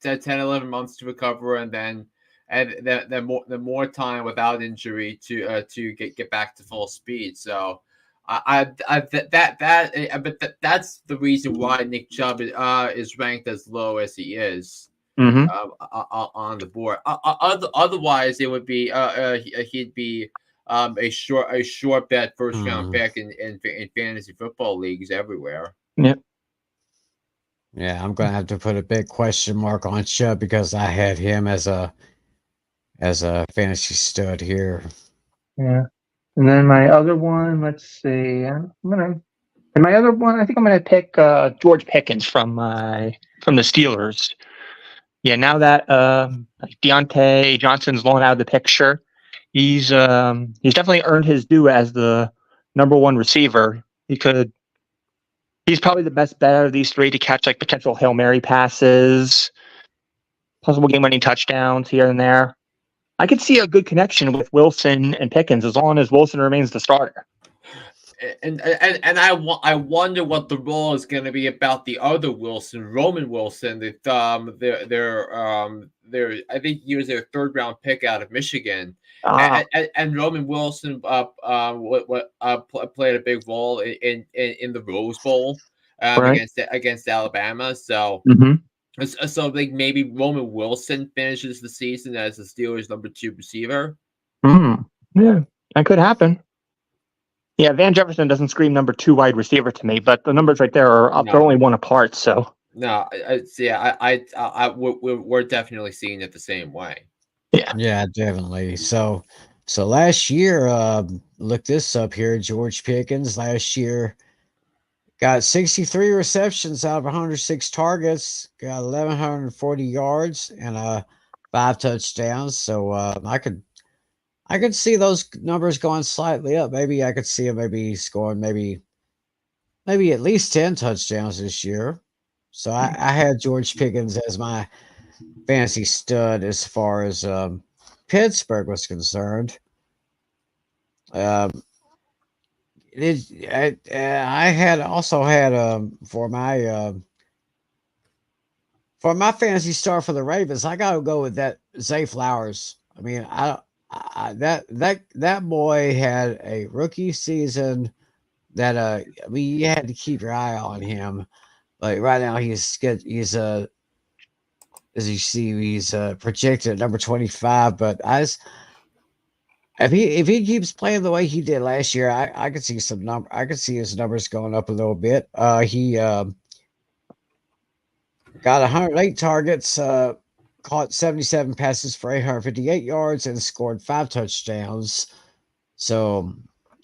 10-11 months to recover, and then more time without injury to get back to full speed. So that's the reason why Nick Chubb is ranked as low as he is. Mm-hmm. On the board. Otherwise, it would be he'd be a short bet first round pick in fantasy football leagues everywhere. Yep. Yeah, I'm gonna have to put a big question mark on Chubb because I had him as a fantasy stud here. Yeah, and then my other one. Let's see. I think I'm gonna pick George Pickens from the Steelers. Yeah, now that Deontay Johnson's loaned out of the picture, he's definitely earned his due as the number 1 receiver. He's probably the best bet out of these 3 to catch like potential Hail Mary passes, possible game-winning touchdowns here and there. I could see a good connection with Wilson and Pickens as long as Wilson remains the starter. And I wonder what the role is going to be about the other Wilson, Roman Wilson. That I think he was their 3rd round pick out of Michigan, and Roman Wilson played a big role in the Rose Bowl Right. against Alabama. So. Mm-hmm. So like maybe Roman Wilson finishes the season as the Steelers' number 2 receiver. Yeah, that could happen. Yeah, Van Jefferson doesn't scream number 2 wide receiver to me, but the numbers right there are up. No. They're only 1 apart. So no, we're definitely seeing it the same way. Yeah, definitely. So last year, look this up here. George Pickens last year got 63 receptions out of 106 targets, got 1,140 yards and 5 touchdowns. So I could see those numbers going slightly up. Maybe I could see him maybe scoring maybe at least 10 touchdowns this year. So I had George Pickens as my fantasy stud as far as Pittsburgh was concerned. I had for my fantasy star for the Ravens, I got to go with that Zay Flowers. I mean, that boy had a rookie season that you had to keep your eye on him. Like right now, he's as you see, he's projected at number 25. But if he keeps playing the way he did last year, I could see I could see his numbers going up a little bit. He got 108 targets, caught 77 passes for 858 yards, and scored 5 touchdowns. So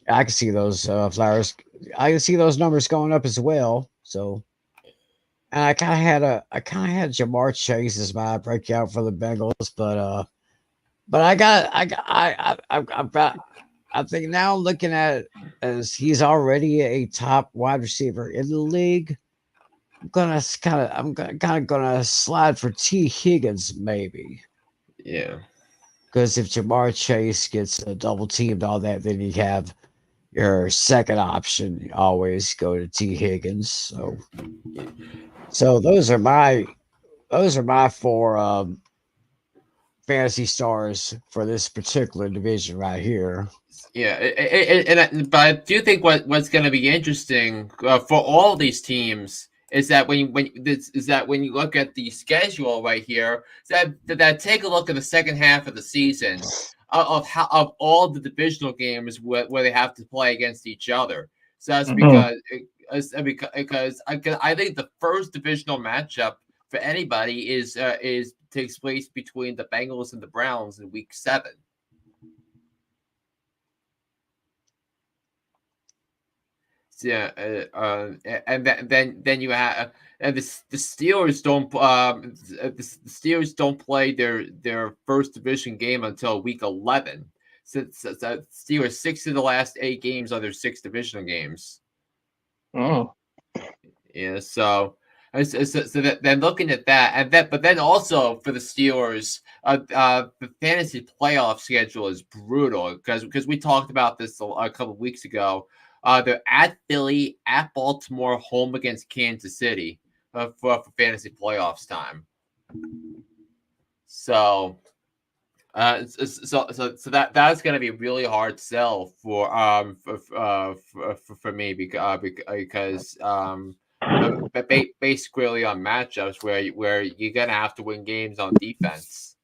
I can see those Flowers. I can see those numbers going up as well. So. And I kind of had Ja'Marr Chase as my breakout for the Bengals, but I think now looking at it as he's already a top wide receiver in the league, I'm kind of gonna slide for Tee Higgins maybe. Yeah, because if Ja'Marr Chase gets double teamed, all that, then you have your second option. You always go to Tee Higgins. So those are my 4 fantasy stars for this particular division right here. Yeah, but I do think what's going to be interesting for all these teams is that when you look at the schedule right here, that take a look at the second half of the season. of all the divisional games where they have to play against each other. So that's because I think the first divisional matchup for anybody is takes place between the Bengals and the Browns in Week 7. Yeah, and then you have and the Steelers don't the Steelers don't play their first division game until Week 11. Since Steelers 6 of the last 8 games are their 6 divisional games. Oh, yeah. So then looking at that, but then also for the Steelers, the fantasy playoff schedule is brutal because we talked about this a couple of weeks ago. They're at Philly, at Baltimore, home against Kansas City for fantasy playoffs time. So that's going to be really hard sell for me because basically on matchups where you're going to have to win games on defense.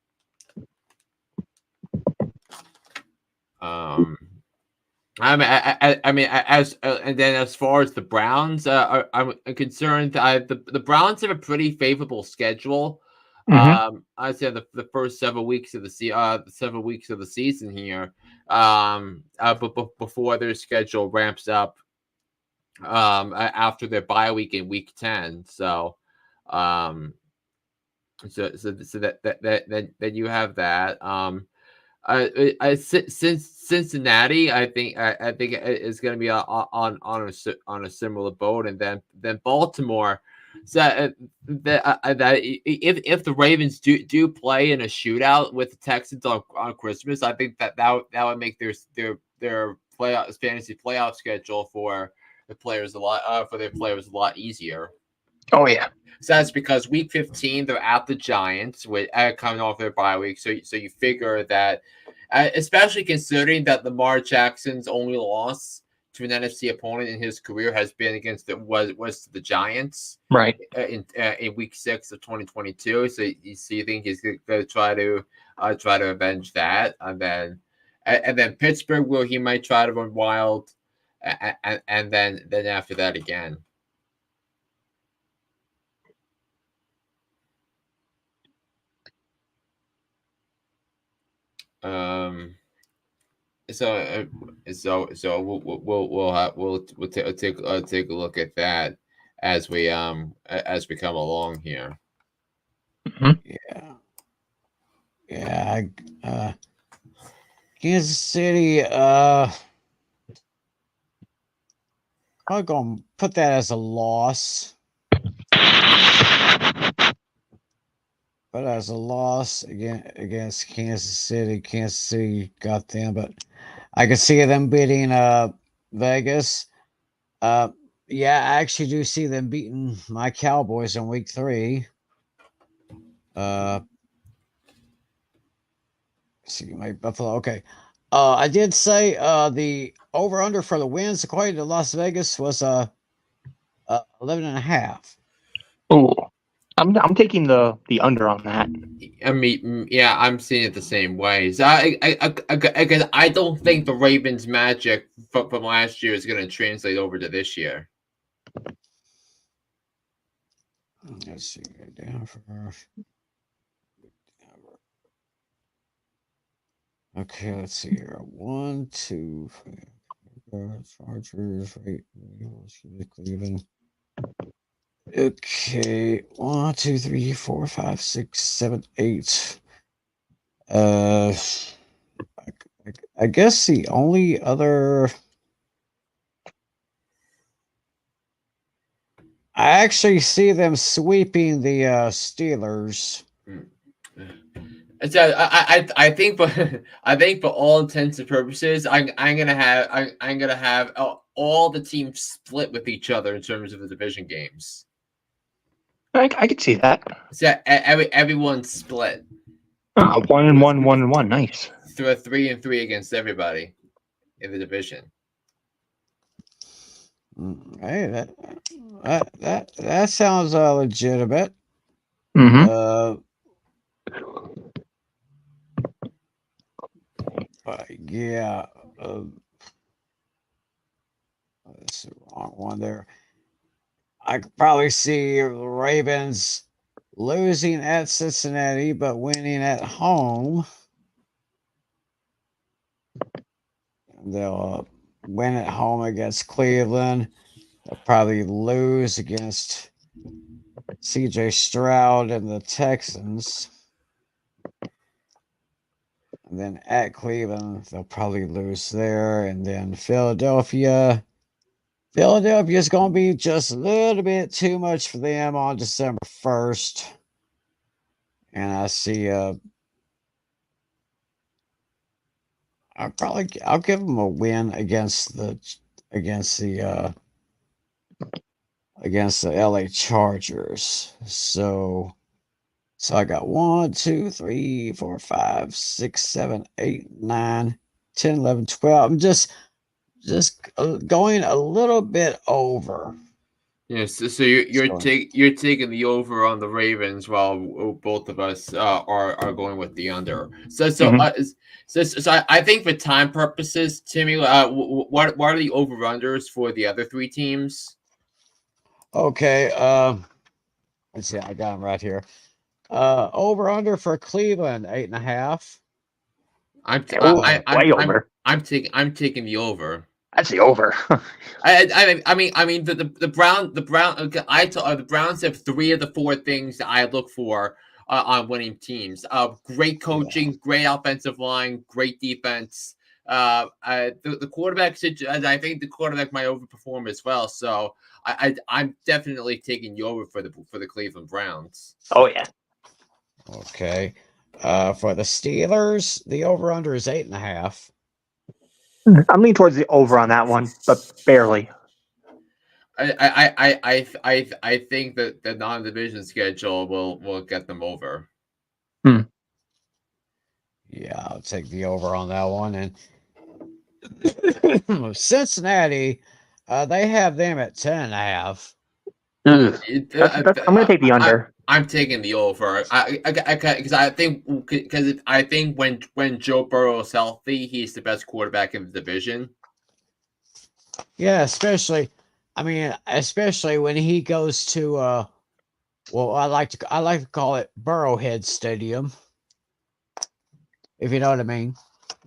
And then as far as the Browns, I'm concerned. The Browns have a pretty favorable schedule. I'd say the first several weeks of the season here, but before their schedule ramps up, after their bye week in Week 10. So then you have that. Since Cincinnati, I think is going to be on a similar boat, and then Baltimore. So that if the Ravens do play in a shootout with the Texans on Christmas, I think that would make their fantasy playoff schedule for their players a lot easier. Oh yeah. So that's because Week 15 they're at the Giants with coming off their bye week. So you figure that, especially considering that Lamar Jackson's only loss to an NFC opponent in his career has been against was the Giants, right? In Week 6 of 2022. So you think he's going to try to avenge that, and then Pittsburgh, where he might try to run wild, and then after that again. So we'll take a look at that as we come along here. Yeah. Kansas City. I'm gonna put that as a loss. But as a loss against Kansas City. Kansas City got them, but I can see them beating Vegas. Yeah, I actually do see them beating my Cowboys in Week 3. See my Buffalo. Okay. I did say the over under for the wins according to Las Vegas was 11.5. Oh, I'm taking the under on that. I mean, yeah, I'm seeing it the same way. So I don't think the Ravens' magic from last year is going to translate over to this year. Let's see. Down for. Okay, let's see here. 1, 2, 3. Chargers, right? Cleveland. Okay, 1, 2, 3, 4, 5, 6, 7, 8. I guess the only other. I actually see them sweeping the Steelers. So I think for all intents and purposes, I'm gonna have all the teams split with each other in terms of the division games. I could see that. So everyone's split. 1-1, nice. Through a 3-3 against everybody in the division. Hey, that sounds legitimate. Yeah, that's the wrong one there. I could probably see the Ravens losing at Cincinnati, but winning at home. They'll win at home against Cleveland. They'll probably lose against CJ Stroud and the Texans. And then at Cleveland, they'll probably lose there. And then Philadelphia. Philadelphia is going to be just a little bit too much for them on December 1st. And I see I'll give them a win against the LA Chargers. So I got 1, 2, 3, 4, 5, 6, 7, 8, 9, 10, 11, 12. I'm just going a little bit over. Yes, so you're taking the over on the Ravens, while both of us are going with the under. So I think for time purposes, Timmy, what are the over unders for the other three teams? Okay, let's see, I got them right here. Over under for Cleveland 8.5. I'm taking the over. That's the over. I mean the Browns have 3 of the 4 things that I look for on winning teams. Great coaching, great offensive line, great defense. The quarterback, I think the quarterback might overperform as well. So I'm definitely taking the over for the Cleveland Browns. Oh yeah. Okay. For the Steelers, the over under is 8.5. I'm leaning towards the over on that one, but barely. I think that the non-division schedule will get them over. Yeah, I'll take the over on that one. And Cincinnati, they have them at 10.5. I'm going to take the under. I'm taking the over. Because I think when Joe Burrow is healthy, he's the best quarterback in the division. Yeah, especially when he goes to well, I like to call it Burrowhead Stadium, if you know what I mean.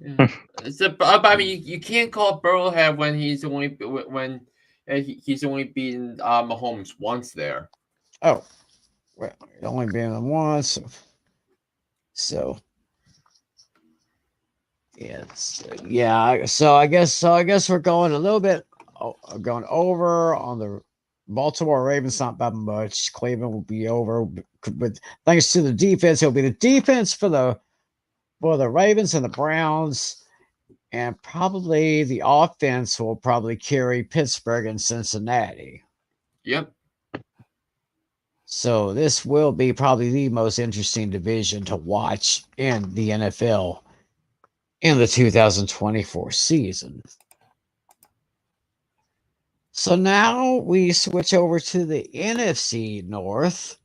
Yeah. I mean, you can't call Burrowhead when he's only beaten Mahomes once there. Oh, well, only been once. So yeah. So I guess we're going a little bit going over on the Baltimore Ravens, not by much. Cleveland will be over, but thanks to the defense, it'll be the defense for the Ravens and the Browns, and probably the offense will probably carry Pittsburgh and Cincinnati. Yep. So this will be probably the most interesting division to watch in the NFL in the 2024 season. So now we switch over to the NFC North,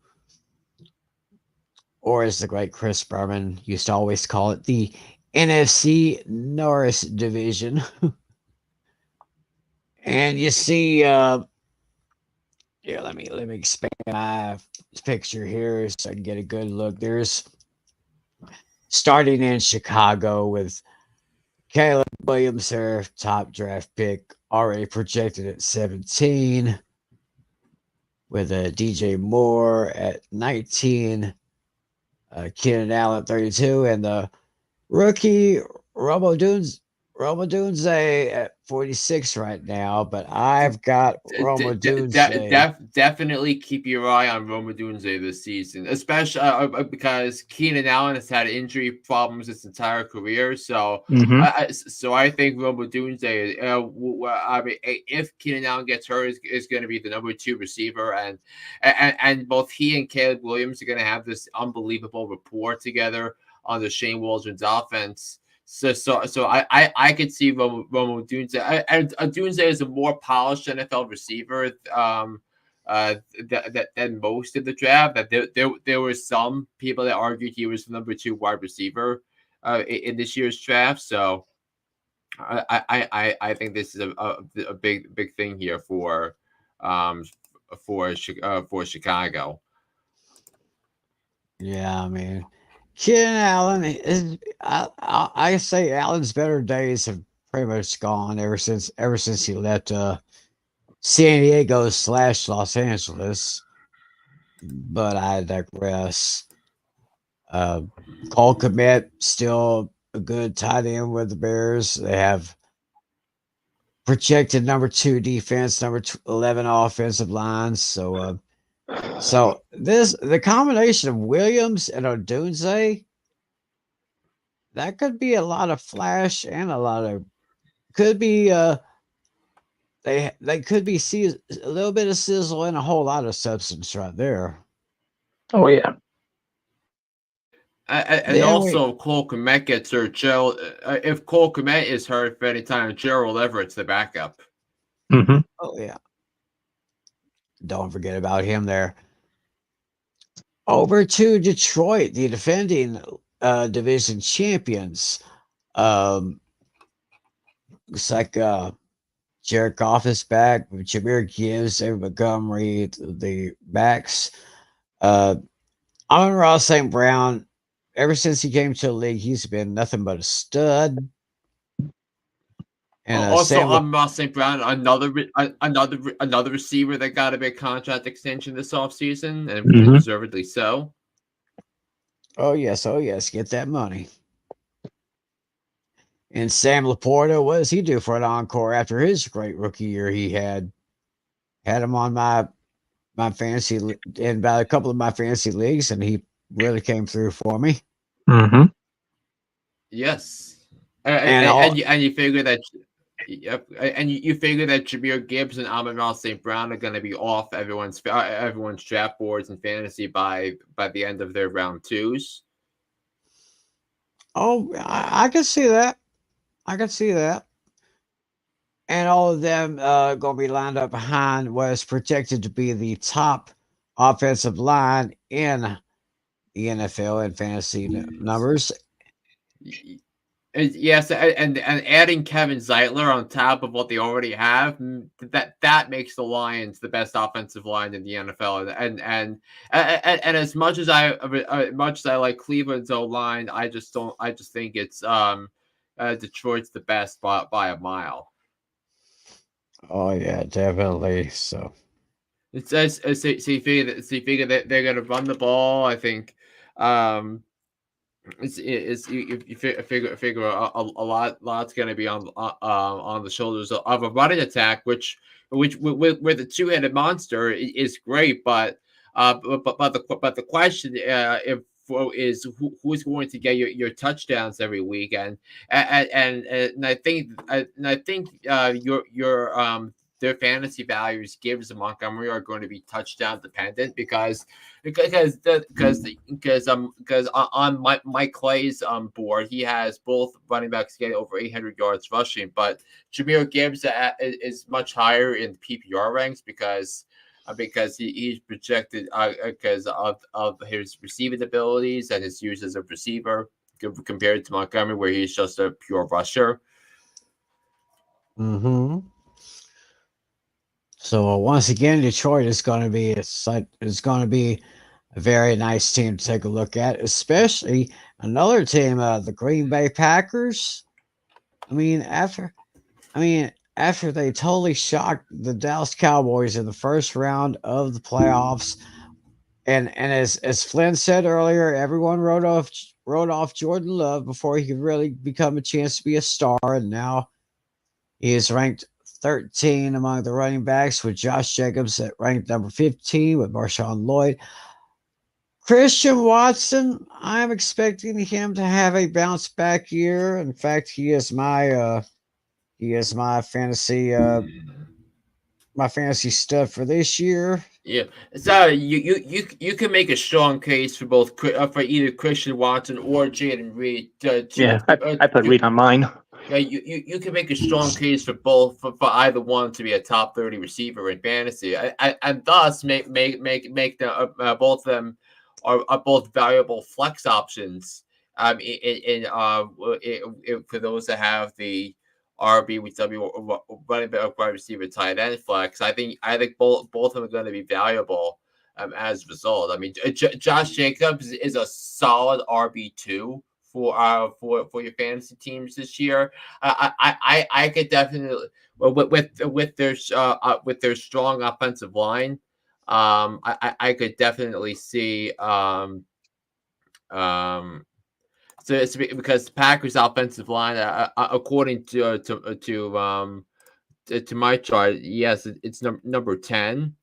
or as the great Chris Berman used to always call it, the NFC Norris Division. And you see, here, let me expand my picture here so I can get a good look. There's starting in Chicago with Caleb Williams, their top draft pick, already projected at 17, with a DJ Moore at 19, Keenan Allen 32, and the rookie Rome Odunze at 46 right now. But I've got Rome Odunze. Definitely keep your eye on Rome Odunze this season, especially because Keenan Allen has had injury problems his entire career. So, I think Rome Odunze, I mean, if Keenan Allen gets hurt, is going to be the number 2 receiver, and both he and Caleb Williams are going to have this unbelievable rapport together on the Shane Waldron's offense. So I could see Rome Odunze. And Odunze is a more polished NFL receiver than most of the draft. That there were some people that argued he was the number 2 wide receiver in this year's draft. So I think this is a big thing here for Chicago. Yeah, I mean, Keenan Allen is. I say Allen's better days have pretty much gone ever since he left San Diego / Los Angeles. But I digress. Cole Kmet still a good tight end with the Bears. They have projected number 2 defense, number 11 offensive lines. So the combination of Williams and Odunze, that could be a lot of flash and a lot of could be they could be a little bit of sizzle and a whole lot of substance right there. Oh yeah. And also, Cole Kmet gets hurt. If Cole Kmet is hurt for any time, Gerald Everett's the backup. Mm-hmm. Oh yeah. Don't forget about him there. Over to Detroit, the defending division champions. Looks like Jared Goff is back. Jahmyr Gibbs, David Montgomery, the backs. Amon-Ra St. Brown, ever since he came to the league, he's been nothing but a stud. And also, Amon-Ra St. Brown, another receiver that got a big contract extension this offseason, and deservedly so. Oh yes, get that money. And Sam Laporta, what does he do for an encore after his great rookie year he had? Had him on my fantasy in about a couple of my fantasy leagues, and he really came through for me. Mm-hmm. Yes, and you figure that. Yep, and you figure that Jahmyr Gibbs and Amon-Ra St. Brown are going to be off everyone's draft boards and fantasy by the end of their round 2s. Oh, I can see that. And all of them going to be lined up behind what is projected to be the top offensive line in the NFL in fantasy numbers. Yes, and adding Kevin Zeitler on top of what they already have, that makes the Lions the best offensive line in the NFL. And as much as I like Cleveland's O-line, I just think it's Detroit's the best by a mile. Oh yeah, definitely. So it says so you figure that they're gonna run the ball. I think you figure a lot's going to be on the shoulders of a running attack, which with the two-headed monster is great, but the question is who's going to get your touchdowns every week, and I think your their fantasy values, Gibbs and Montgomery, are going to be touchdown dependent because on Mike Clay's board, he has both running backs getting over 800 yards rushing, but Jahmyr Gibbs is much higher in PPR ranks because he's projected because of his receiving abilities and his use as a receiver compared to Montgomery, where he's just a pure rusher. Mm-hmm. So once again, Detroit is going to be a very nice team to take a look at, especially another team, the Green Bay Packers. After they totally shocked the Dallas Cowboys in the first round of the playoffs, and as Flynn said earlier, everyone wrote off Jordan Love before he could really become a chance to be a star, and now he is ranked 13 among the running backs, with Josh Jacobs at ranked number 15 with Marshawn Lloyd. Christian Watson, I'm expecting him to have a bounce back year. In fact, he is my fantasy stud for this year. Yeah, so you can make a strong case for both for either Christian Watson or Jaden Reed. I put Reed on mine. Yeah, you can make a strong case for both for either one to be a top 30 receiver in fantasy, and thus make them both of them are both valuable flex options For those that have the RB with running back, wide receiver, tight end flex, I think both of them are going to be valuable as a result. I mean, Josh Jacobs is a solid RB2 for your fantasy teams this year. I could definitely with their strong offensive line. I could definitely see so it's because the Packers' offensive line, according to my chart, yes, it's number 10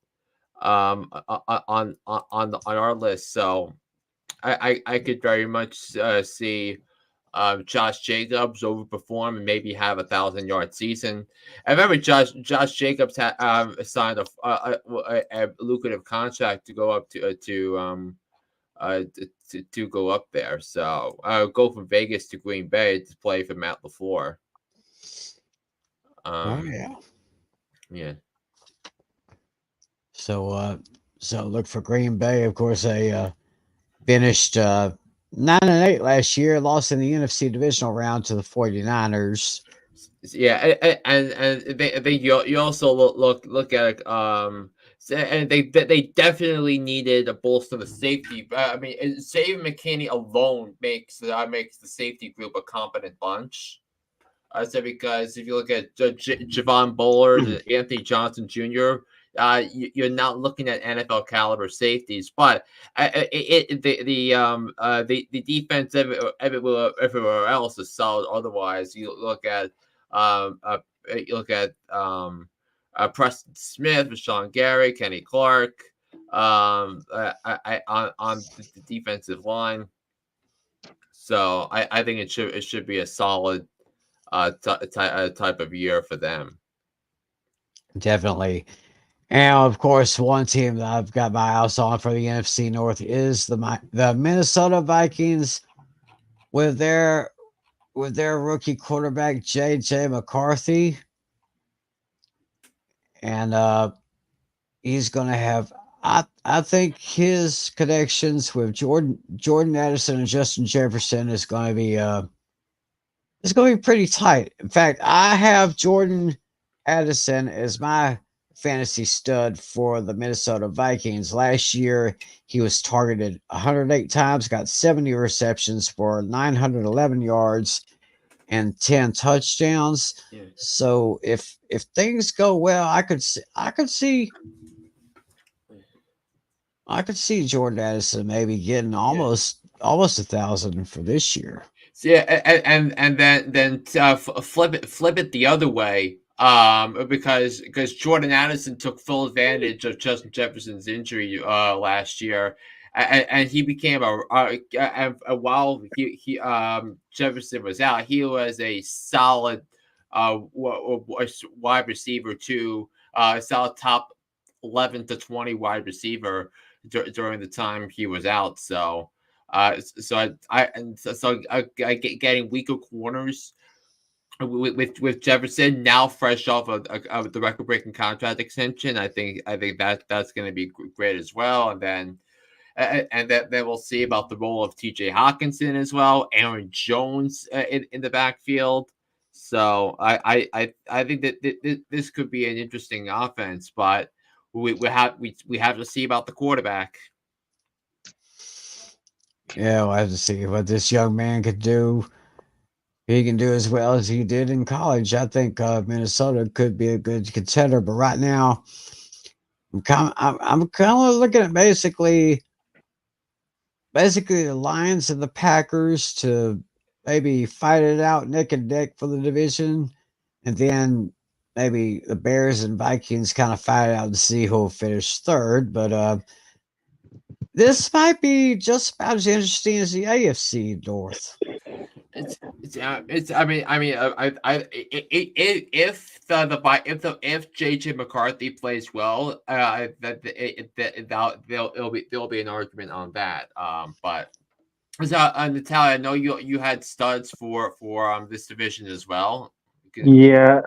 on our list. So I could very much see Josh Jacobs overperform and maybe have 1,000-yard season. I remember Josh Jacobs had signed a lucrative contract to go up to go up there. So go from Vegas to Green Bay to play for Matt LaFleur. Yeah. So look for Green Bay. Of course, they finished 9-8 last year, lost in the NFC divisional round to the 49ers. Yeah, and they you also look at and they definitely needed a bolster the safety. I mean, Save McKinney alone makes the safety group a competent bunch. So because if you look at Javon Bullard and Anthony Johnson Jr., you're not looking at NFL caliber safeties, but the defense everywhere else is solid. Otherwise, you look at Preston Smith, Rashawn Gary, Kenny Clark, on the defensive line. So I think it should be a solid type of year for them. Definitely. And of course, one team that I've got my eyes on for the NFC North is the Minnesota Vikings with their rookie quarterback J.J. McCarthy, and he's going to have. I think his connections with Jordan Addison and Justin Jefferson is going to be it's going to be pretty tight. In fact, I have Jordan Addison as my fantasy stud for the Minnesota Vikings. Last year, he was targeted 108 times, got 70 receptions for 911 yards and 10 touchdowns. Yeah. So if things go well, I could see Jordan Addison maybe getting almost 1,000 for this year. So yeah, and then flip it the other way. Because Jordan Addison took full advantage of Justin Jefferson's injury last year, and he became while Jefferson was out, he was a solid wide receiver too, solid top 11 to 20 wide receiver during the time he was out. So getting weaker corners with Jefferson now fresh off of the record-breaking contract extension, I think that's going to be great as well. And then we'll see about the role of T.J. Hawkinson as well, Aaron Jones in the backfield. So I think that this could be an interesting offense, but we have to see about the quarterback. Yeah, we'll have to see what this young man could do. He can do as well as he did in college. I think Minnesota could be a good contender, but right now, I'm kind of looking at basically the Lions and the Packers to maybe fight it out neck and neck for the division, and then maybe the Bears and Vikings kind of fight it out to see who will finish third. But this might be just about as interesting as the AFC North. If JJ McCarthy plays well, there'll be an argument on that. But Natalia, I know you had studs for this division as well. Yeah.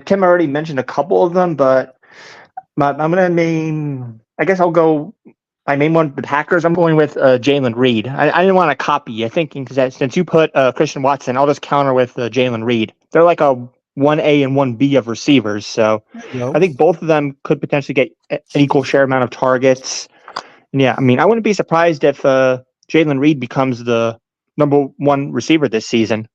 Tim already mentioned a couple of them, but I'm gonna name. I guess I'll go my main one, the Packers, I'm going with Jalen Reed. I didn't want to copy you, thinking because since you put Christian Watson, I'll just counter with Jalen Reed. They're like a 1A and 1B of receivers, so I think both of them could potentially get an equal share amount of targets. And yeah, I mean, I wouldn't be surprised if Jalen Reed becomes the number one receiver this season.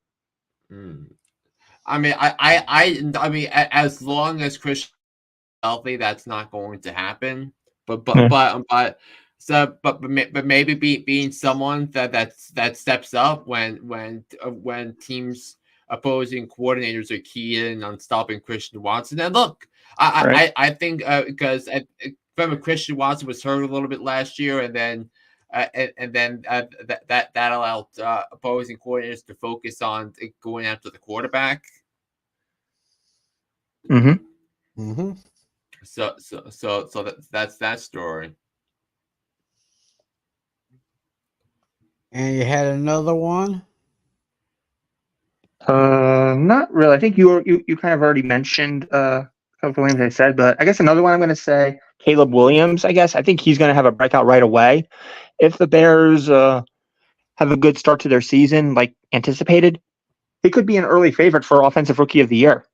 I mean, I mean, as long as Christian is healthy, that's not going to happen. But maybe being someone that steps up when teams opposing coordinators are key in on stopping Christian Watson. And look, I think because remember Christian Watson was hurt a little bit last year, and then that allowed opposing coordinators to focus on going after the quarterback. So that's that story. And you had another one? Not really. I think you kind of already mentioned a couple of names I said, but I guess another one I'm going to say Caleb Williams. I think he's going to have a breakout right away. If the Bears have a good start to their season, like anticipated, he could be an early favorite for Offensive Rookie of the Year.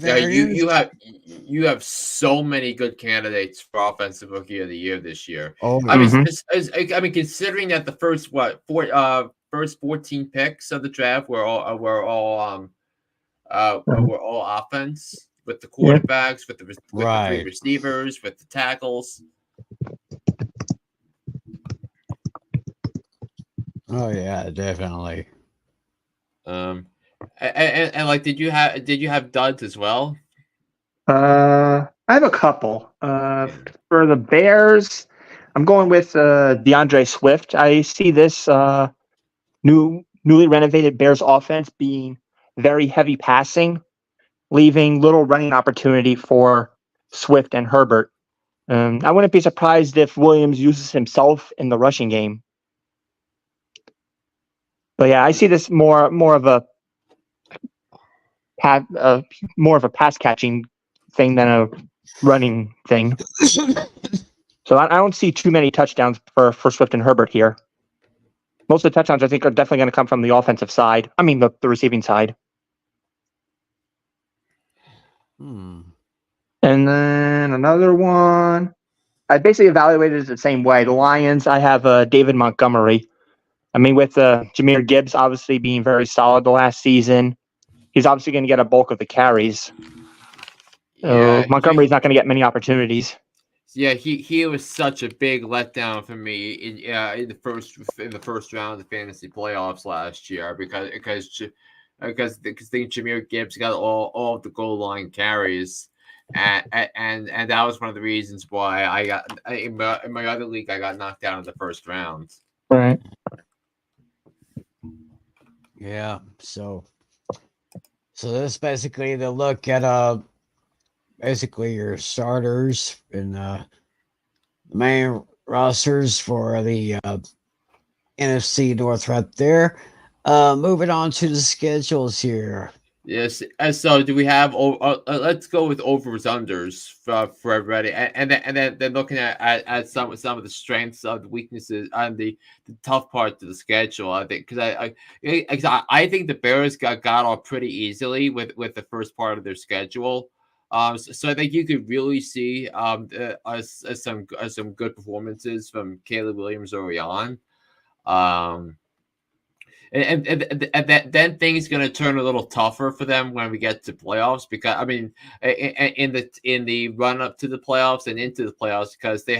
Yeah, you have so many good candidates for Offensive Rookie of the Year this year. I mean, considering that the first 14 picks of the draft were all offense, with the quarterbacks, with the three receivers, with the tackles. Oh yeah, definitely. And like, did you have duds as well? I have a couple. For the Bears, I'm going with DeAndre Swift. I see this newly renovated Bears offense being very heavy passing, leaving little running opportunity for Swift and Herbert. I wouldn't be surprised if Williams uses himself in the rushing game. But yeah, I see this more of a pass catching thing than a running thing. So I don't see too many touchdowns for Swift and Herbert here. Most of the touchdowns I think are definitely going to come from the offensive side. I mean the receiving side. And then another one, I basically evaluated it the same way. The Lions, I have David Montgomery. I mean, with Jahmyr Gibbs obviously being very solid the last season, he's obviously going to get a bulk of the carries. Montgomery's not going to get many opportunities. Yeah, he was such a big letdown for me in the first round of the fantasy playoffs last year because Jahmyr Gibbs got all of the goal line carries, and that was one of the reasons why I got in my other league I got knocked out in the first round. Right. Yeah. So that's basically the look at basically your starters and the main rosters for the NFC North right there. Moving on to the schedules here. Yes. So do we have? Let's go with overs unders for everybody, and then looking at some of the strengths of the weaknesses and the tough parts of the schedule. I think because I think the Bears got off pretty easily with the first part of their schedule. So I think you could really see some good performances from Caleb Williams early on. And then things going to turn a little tougher for them when we get to playoffs, because I mean in the run up to the playoffs and into the playoffs, because they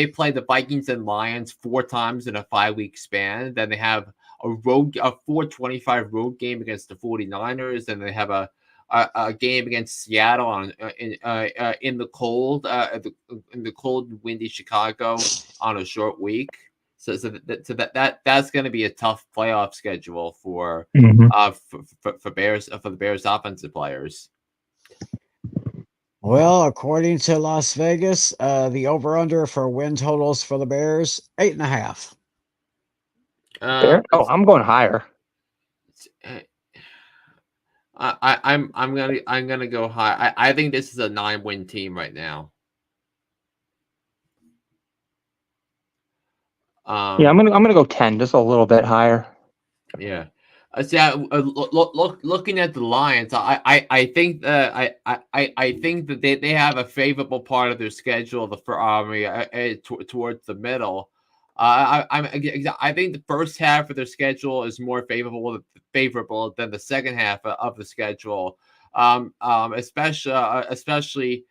play the Vikings and Lions 4 times in a 5-week span. Then they have a 4:25 road game against the 49ers, and they have a game against Seattle in the cold and windy Chicago on a short week. So that's going to be a tough playoff schedule for the Bears offensive players. Well, according to Las Vegas, the over/under for win totals for the Bears 8.5. I'm going higher. I'm gonna go high. I think this is a 9-win team right now. Yeah, I'm gonna go 10, just a little bit higher. Yeah. Looking at the Lions, I think that I think that they have a favorable part of their schedule towards the middle. I think the first half of their schedule is more favorable than the second half of the schedule. Especially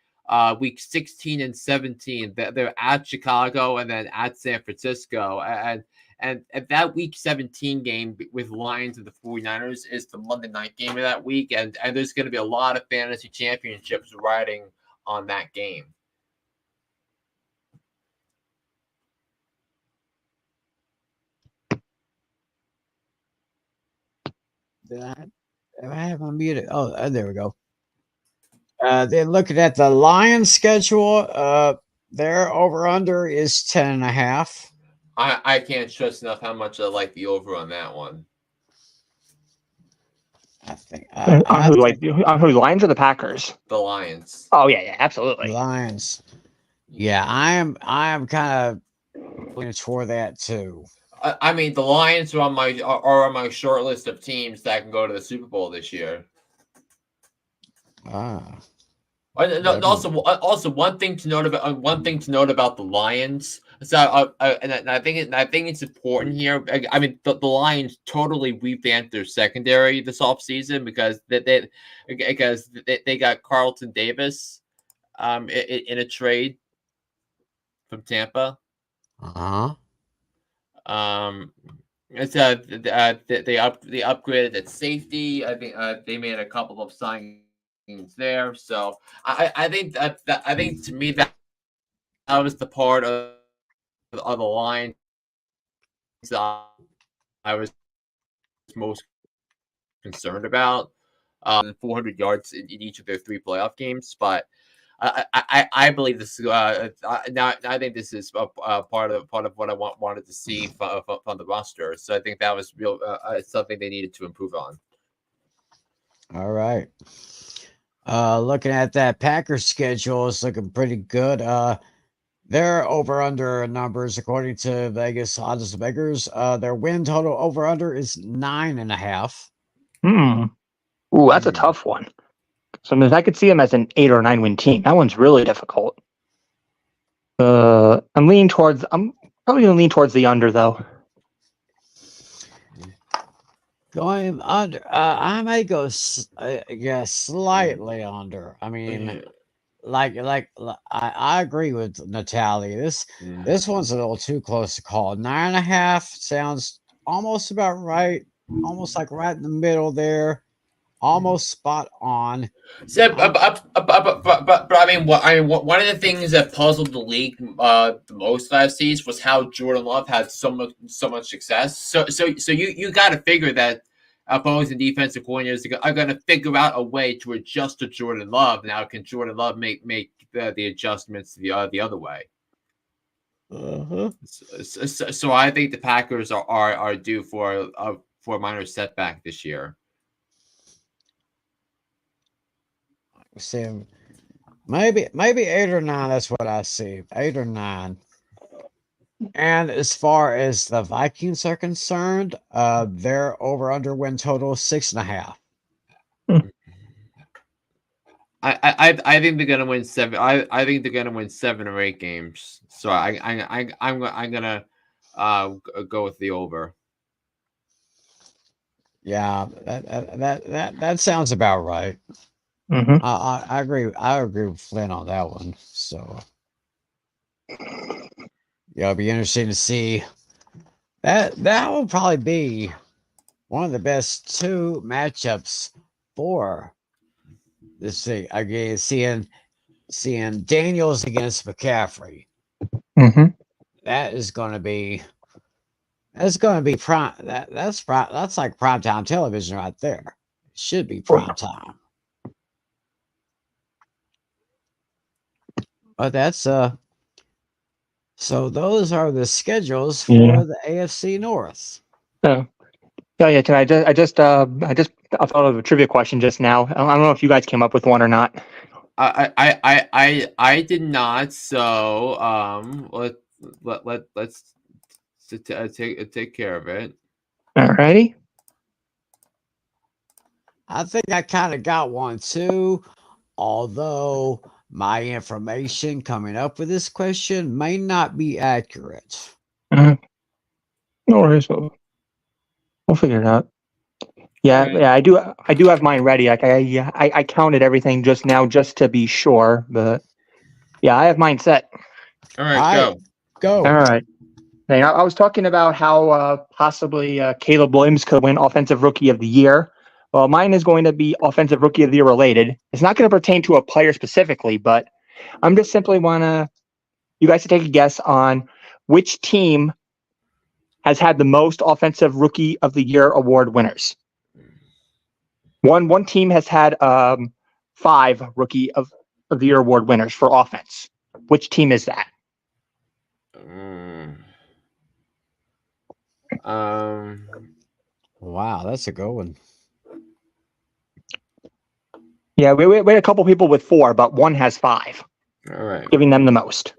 week 16 and 17. They're at Chicago and then at San Francisco, and that week 17 game with Lions and the 49ers is the Monday night game of that week. And there's going to be a lot of fantasy championships riding on that game. Did I have my muted? Oh, there we go. Then looking at the Lions schedule, their over under is 10.5. I can't stress enough how much I like the over on that one. I think on who, the Lions or the Packers? The Lions. Oh yeah, absolutely. Lions. Yeah, I am kind of leaning toward that too. I mean, the Lions are on my short list of teams that can go to the Super Bowl this year. Also, one thing to note about the Lions. So, and I think it's important here. I mean, the Lions totally revamped their secondary this offseason because they got Carlton Davis, in a trade from Tampa. It's they upgraded at safety. I think they made a couple of signings there. So I think I think to me that was the part of the line I was most concerned about. 400 yards in each of their 3 playoff games, but I believe this. Now I think this is part of what I wanted to see from the roster. So I think that was real something they needed to improve on. All right. Looking at that Packers schedule, it's looking pretty good. Their over under numbers, according to Vegas odds makers, their win total over under is 9.5. Ooh, that's a tough one. So I could see them as an 8 or 9 win team. That one's really difficult. I'm probably gonna lean towards the under though. Going under, I may go, slightly under. I mean, I agree with Natalie. This one's a little too close to call. 9.5 sounds almost about right. Almost like right in the middle there. Almost spot on. So, but I mean, one of the things that puzzled the league the most last season was how Jordan Love had so much success. So you got to figure that opposing defensive coordinators are going to figure out a way to adjust to Jordan Love. Now, can Jordan Love make the adjustments the other way? So I think the Packers are due for a minor setback this year. See, maybe 8 or 9. That's what I see. 8 or 9. And as far as the Vikings are concerned, their over under win total 6.5. I think they're gonna win 7. I think they're gonna win 7 or 8 games. So I'm gonna go with the over. Yeah, that sounds about right. I agree. I agree with Flynn on that one. So yeah, it'll be interesting to see. That will probably be one of the best 2 matchups for this thing. Again, seeing Daniels against McCaffrey. That is going to be. That's going to be prime. That's like primetime television right there. It should be prime time. But that's so those are the schedules for the AFC North. Yeah. Yeah. Tim, I thought of a trivia question just now. I don't know if you guys came up with one or not. I did not. So let's take care of it. Alrighty. I think I kind of got one too, although my information coming up with this question may not be accurate. No worries. We'll figure it out. Yeah, Right. yeah, I do have mine ready. I counted everything just now just to be sure, but yeah, I have mine set. All right, go. All right. Hey, I was talking about how possibly Caleb Williams could win Offensive Rookie of the Year. Well, mine is going to be Offensive Rookie of the Year related. It's not going to pertain to a player specifically, but I'm just simply want you guys to take a guess on which team has had the most Offensive Rookie of the Year award winners. One team has had 5 Rookie of the Year award winners for offense. Which team is that? Wow, that's a good one. Yeah, we had a couple people with 4, but one has 5. All right, giving them the most.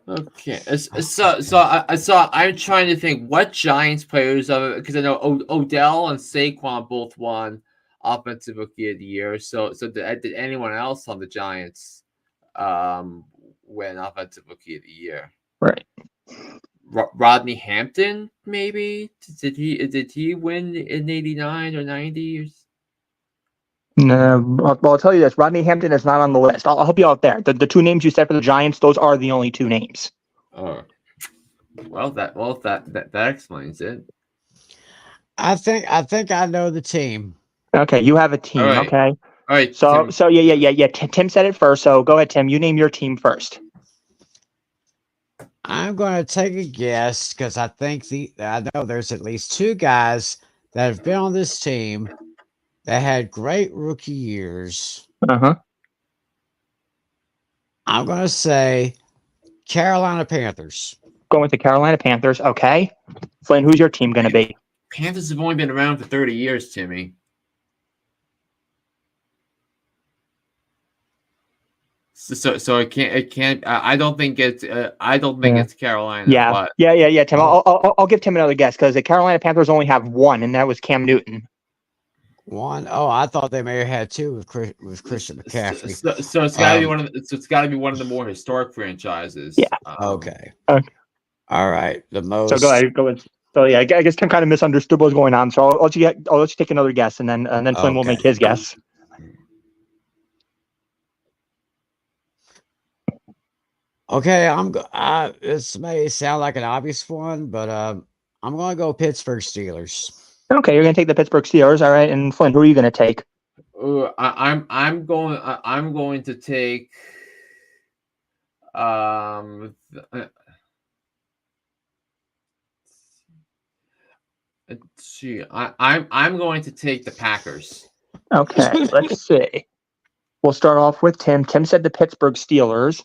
Okay, so I'm trying to think what Giants players because I know Odell and Saquon both won Offensive Rookie of the Year. So did anyone else on the Giants win Offensive Rookie of the Year? Right. Rodney Hampton, maybe did he win in '89 or '90? No, well, I'll tell you this: Rodney Hampton is not on the list. I'll help you out there. The 2 names you said for the Giants, those are the only 2 names. Oh, well, that explains it. I think I know the team. Okay, you have a team. All right. Okay. All right. So yeah. Tim said it first. So go ahead, Tim. You name your team first. I'm going to take a guess because I think I know there's at least 2 guys that have been on this team that had great rookie years. Uh-huh. I'm going to say Carolina Panthers. Going with the Carolina Panthers. Okay. Flynn, who's your team going to be? Panthers have only been around for 30 years, Timmy. So it can't. I don't think it's. It's Carolina. Yeah. But, yeah. Tim, I'll give Tim another guess because the Carolina Panthers only have 1, and that was Cam Newton. 1? Oh, I thought they may have had 2 with Christian McCaffrey. So it's got to be one of. It's got to be one of the more historic franchises. Yeah. Okay. All right. The most. So go ahead. So yeah, I guess Tim kind of misunderstood what was going on. So I'll let you take another guess, and then Flynn will make his guess. Okay, this may sound like an obvious one, but I'm going to go Pittsburgh Steelers. Okay, you're going to take the Pittsburgh Steelers, all right. And Flynn, who are you going to take? I'm going to take let's see. I'm going to take the Packers. Okay, let's see. We'll start off with Tim. Tim said the Pittsburgh Steelers.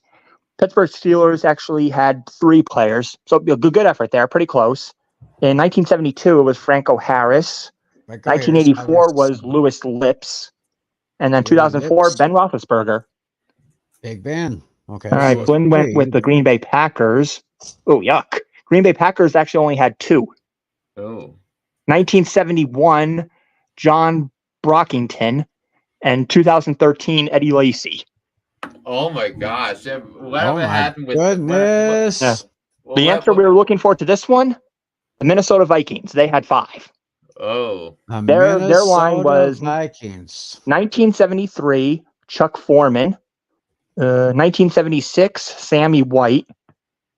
Pittsburgh Steelers actually had 3 players, so good effort there, pretty close. In 1972, it was Franco Harris. 1984 was Louis Lips. And then 2004, Ben Roethlisberger. Big Ben. Okay. All right, Flynn went with the Green Bay Packers. Oh, yuck. Green Bay Packers actually only had 2. Oh. 1971, John Brockington. And 2013, Eddie Lacy. Oh my gosh! Whatever happened with goodness? The answer we were looking for to this one, the Minnesota Vikings. They had 5. Oh, their line was Vikings. 1973, Chuck Foreman. 1976, Sammy White.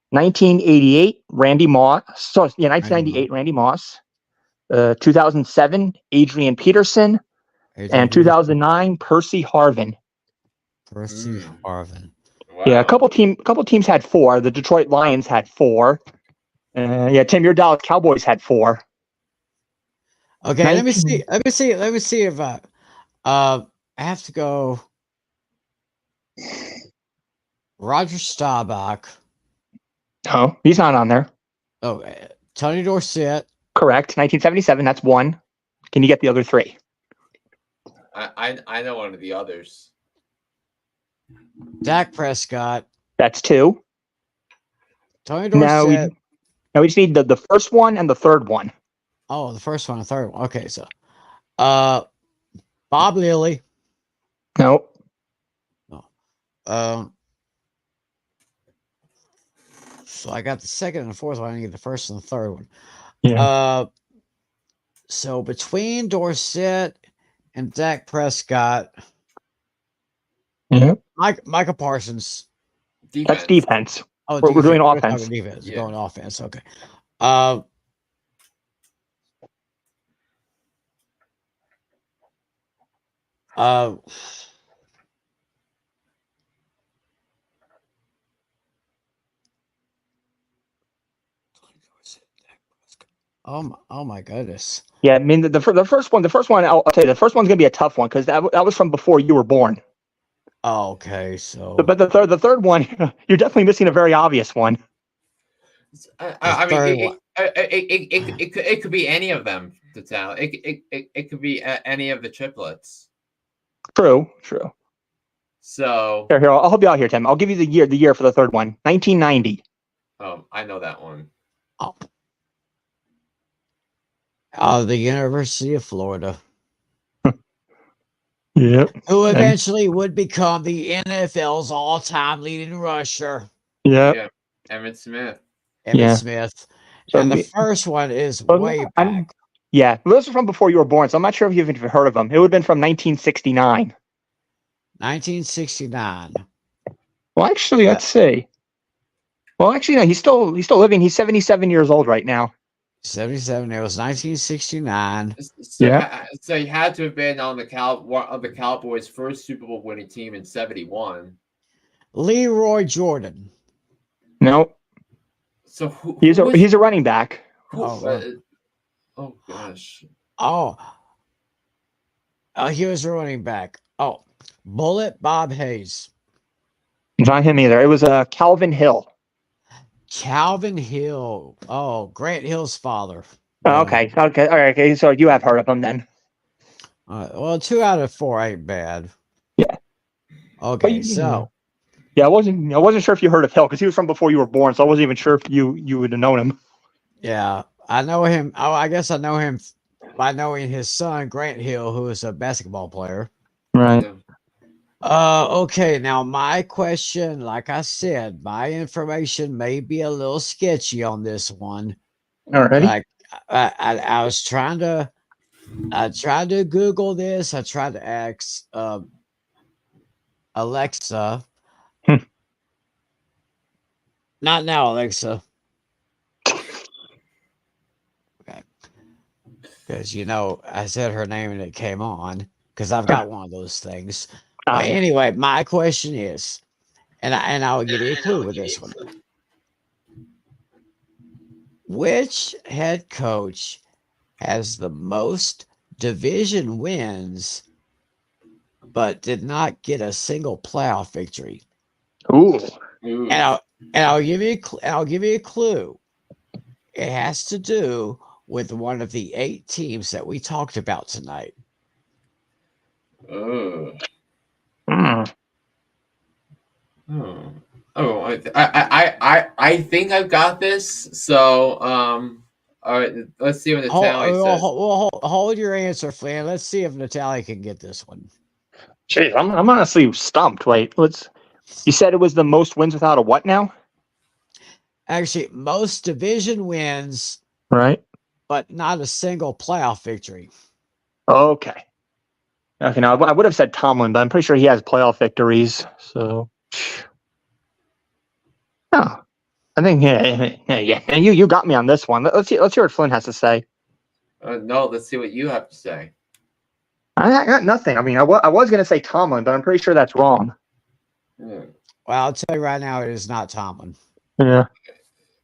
1988, Randy Moss. So yeah, 1998, Randy Moss. 2007, Adrian Peterson. And 2009, Percy Harvin. Wow. Yeah, a couple teams had 4. The Detroit Lions had 4. Tim, your Dallas Cowboys had 4. Okay, let me see if I have to go. Roger Staubach. Oh, he's not on there. Oh, Tony Dorsett. Correct. 1977. That's one. Can you get the other three? I know one of the others. Dak Prescott. That's two. Tony Dorsett. Now we just need the first one and the third one. Oh, the first one and third one. Okay, so Bob Lilly. No. So I got the second and the fourth one. I need the first and the third one. Yeah. So between Dorsett and Dak Prescott, Micah Parsons. Defense. That's defense. Oh, we're doing offense. Defense. Yeah. Going offense. Okay. Oh my goodness. Yeah, I mean the first one. I'll tell you, the first one's gonna be a tough one because that was from before you were born. Oh, okay, so But the third one, you're definitely missing a very obvious one. I mean, it could be any of them. To tell it could be any of the triplets. True. So Here, I'll help you out here, Tim. I'll give you the year for the third one. 1990. I know that one. The University of Florida. Yep. Who eventually would become the NFL's all-time leading rusher. Yeah. Emmitt Smith. Smith. And the first one is way back. Yeah, those are from before you were born, so I'm not sure if you've even heard of them. It would have been from 1969. 1969. Well, actually, let's see. Well, actually, no, he's still living. He's 77 years old right now. 77. It was 1969. So he had to have been on the Cowboys' first Super Bowl winning team in 71. Leroy Jordan. No. So he's a running back. Oh gosh. He was a running back. Oh, Bullet Bob Hayes. Not him either. It was Calvin Hill. Calvin Hill. Oh, Grant Hill's father. Okay. All right. Okay. So you have heard of him then. Well, 2 out of 4 ain't bad. Yeah. Okay. So. Yeah, I wasn't sure if you heard of Hill because he was from before you were born, so I wasn't even sure if you would have known him. Yeah, I know him. Oh, I guess I know him by knowing his son, Grant Hill, who is a basketball player. Right. Okay. Now, my question, like I said, my information may be a little sketchy on this one. Alrighty. Like, I was trying to Google this. I tried to ask Alexa. Not now, Alexa. Okay. Because, I said her name and it came on because I've got one of those things. But anyway, my question is, and I'll give you a clue with this one. Which head coach has the most division wins but did not get a single playoff victory? Ooh. And I'll give you a clue. It has to do with one of the 8 teams that we talked about tonight. Oh, I think I've got this. So, all right, let's see what Natalie says. Hold your answer, Flynn. Let's see if Natalie can get this one. Jeez, I'm honestly stumped. Wait, you said it was the most wins without a what now? Actually, most division wins, right? But not a single playoff victory. Okay. Now I would have said Tomlin, but I'm pretty sure he has playoff victories. So, I think yeah. You got me on this one. Let's hear what Flynn has to say. No, let's see what you have to say. I got nothing. I mean, I was going to say Tomlin, but I'm pretty sure that's wrong. Well, I'll tell you right now, it is not Tomlin. Yeah.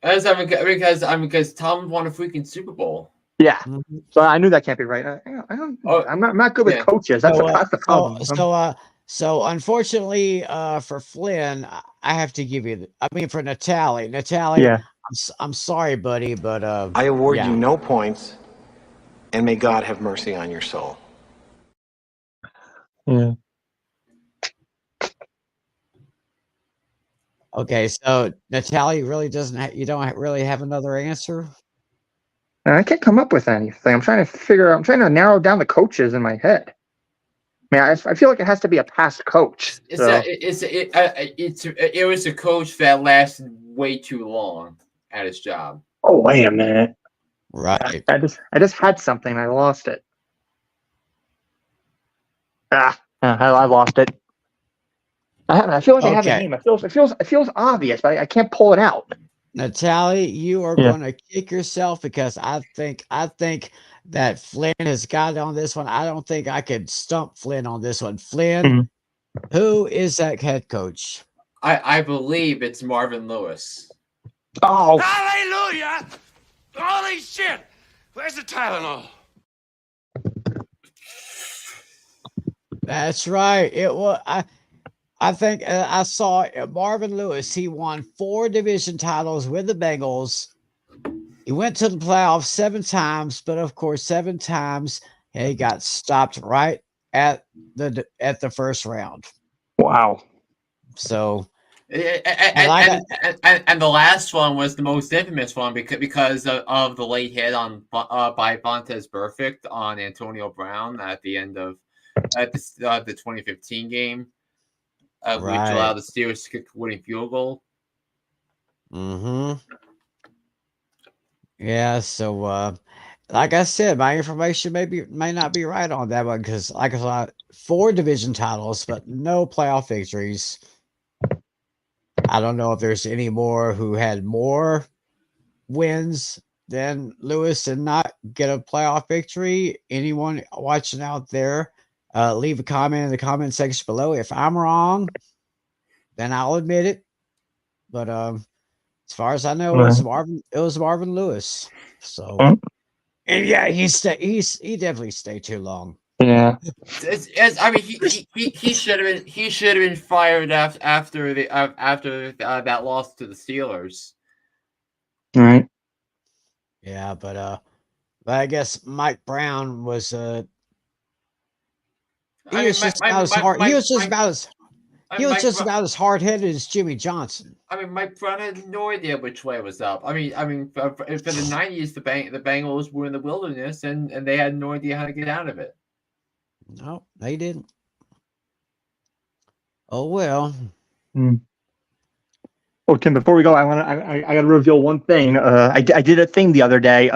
Because Tomlin won a freaking Super Bowl. Yeah. So I knew that can't be right. I'm not good with coaches. That's the problem. So unfortunately, for Flynn, I have to give you. For Natalie, yeah. I'm sorry, buddy, but I award yeah. you no points, and may God have mercy on your soul. Yeah. Okay, so Natalie really doesn't. You don't really have another answer. I can't come up with anything. I'm trying to narrow down the coaches in my head. I mean, I feel like it has to be a past coach. It was a coach that lasted way too long at his job. Oh, wait a minute. Right. I just had something. I lost it. I lost it. I feel like I have a name. It feels obvious, but I can't pull it out. Natalie, you are going to kick yourself because I think that Flynn has got it on this one. I don't think I could stump Flynn on this one. Flynn, who is that head coach? I believe it's Marvin Lewis. Oh, hallelujah! Holy shit! Where's the Tylenol? That's right. It was. I think I saw Marvin Lewis. He won 4 division titles with the Bengals. He went to the playoffs 7 times, but of course, 7 times he got stopped right at the first round. Wow. So, and the last one was the most infamous one because of the late hit on by Vontaze Burfict on Antonio Brown at the end of the 2015 game, which allowed the Steelers to kick the winning field goal. Mm-hmm. Yeah. So, like I said, my information may not be right on that one because, like I said, 4 division titles, but no playoff victories. I don't know if there's any more who had more wins than Lewis and not get a playoff victory. Anyone watching out there, leave a comment in the comment section below. If I'm wrong, then I'll admit it. But as far as I know, it was Marvin Lewis. So, and yeah, he definitely stayed too long. Yeah. I mean, he should have been fired after that loss to the Steelers. All right. Yeah, but I guess Mike Brown was he was just about as hard-headed as Jimmy Johnson. I mean, Mike Brown had no idea which way was up. I mean, for the 90s, the Bengals were in the wilderness, and they had no idea how to get out of it. No, they didn't. Oh well. Oh, Tim, before we go, I got to reveal one thing. I did a thing the other day.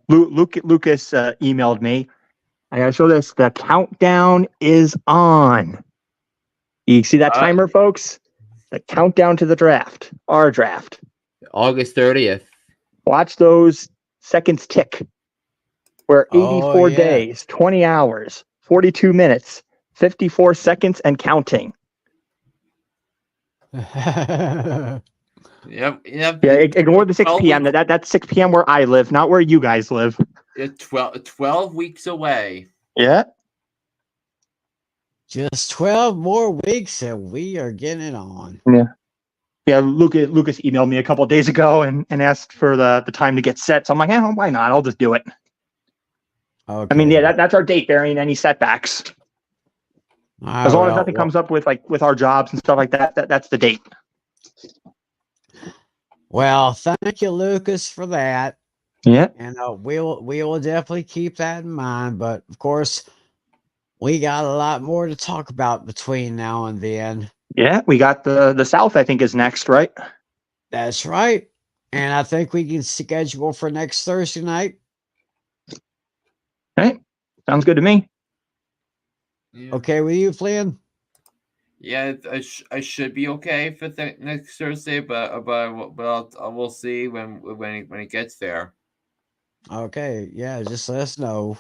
Lucas emailed me. I got to show this. The countdown is on. You see that timer, folks? The countdown to the draft. Our draft. August 30th. Watch those seconds tick. We're 84 days, 20 hours, 42 minutes, 54 seconds, and counting. Yep. Yeah, ignore the 6 p.m. That's 6 p.m. where I live, not where you guys live. 12 weeks away. Yeah. Just 12 more weeks and we are getting it on. Yeah, Lucas emailed me a couple of days ago and asked for the time to get set. So I'm like, why not? I'll just do it. Okay. I mean, yeah, that's our date, bearing any setbacks. As long as nothing comes up with our jobs and stuff like that, that's the date. Well, thank you, Lucas, for that. Yeah. And we will definitely keep that in mind. But of course, we got a lot more to talk about between now and then. Yeah, we got the South, I think, is next, right? That's right. And I think we can schedule for next Thursday night. Right. Sounds good to me. Yeah. Okay with you, Flynn? Yeah, I should be okay for next Thursday, but we'll see when it gets there. Okay, yeah, just let us know.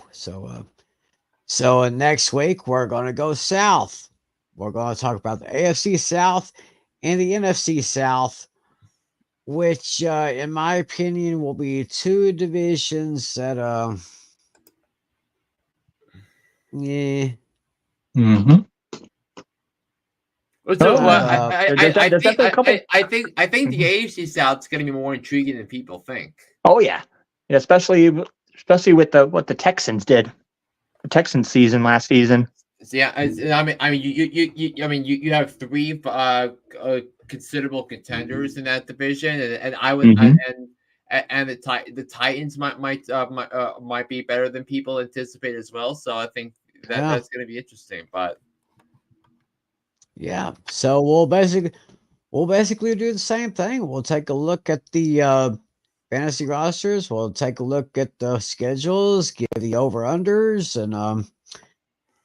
So next week we're going to go south. We're going to talk about the AFC South and the NFC South, which, in my opinion, will be 2 divisions that, yeah. Mm-hmm. So, there's definitely a couple. I think the AFC South is going to be more intriguing than people think. Oh yeah, especially with what the Texans did, the Texans season last season. So, yeah, you have three considerable contenders in that division, and I would and the Titans might be better than people anticipate as well. So I think that's going to be interesting. But yeah, so we'll basically do the same thing. We'll take a look at the fantasy rosters. We'll take a look at the schedules, give the over-unders, and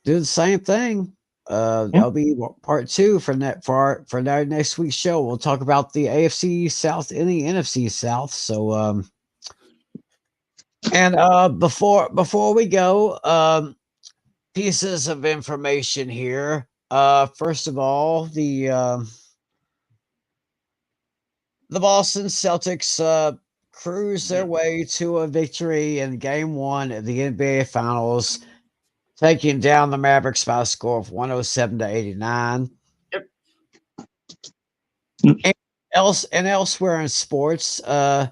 do the same thing. That'll be part 2 for next week's show. We'll talk about the AFC South and the NFC South. So, before we go, pieces of information here. First of all, the Boston Celtics cruise their way to a victory in Game 1 of the NBA Finals, taking down the Mavericks by a score of 107-89. Yep. And elsewhere in sports, the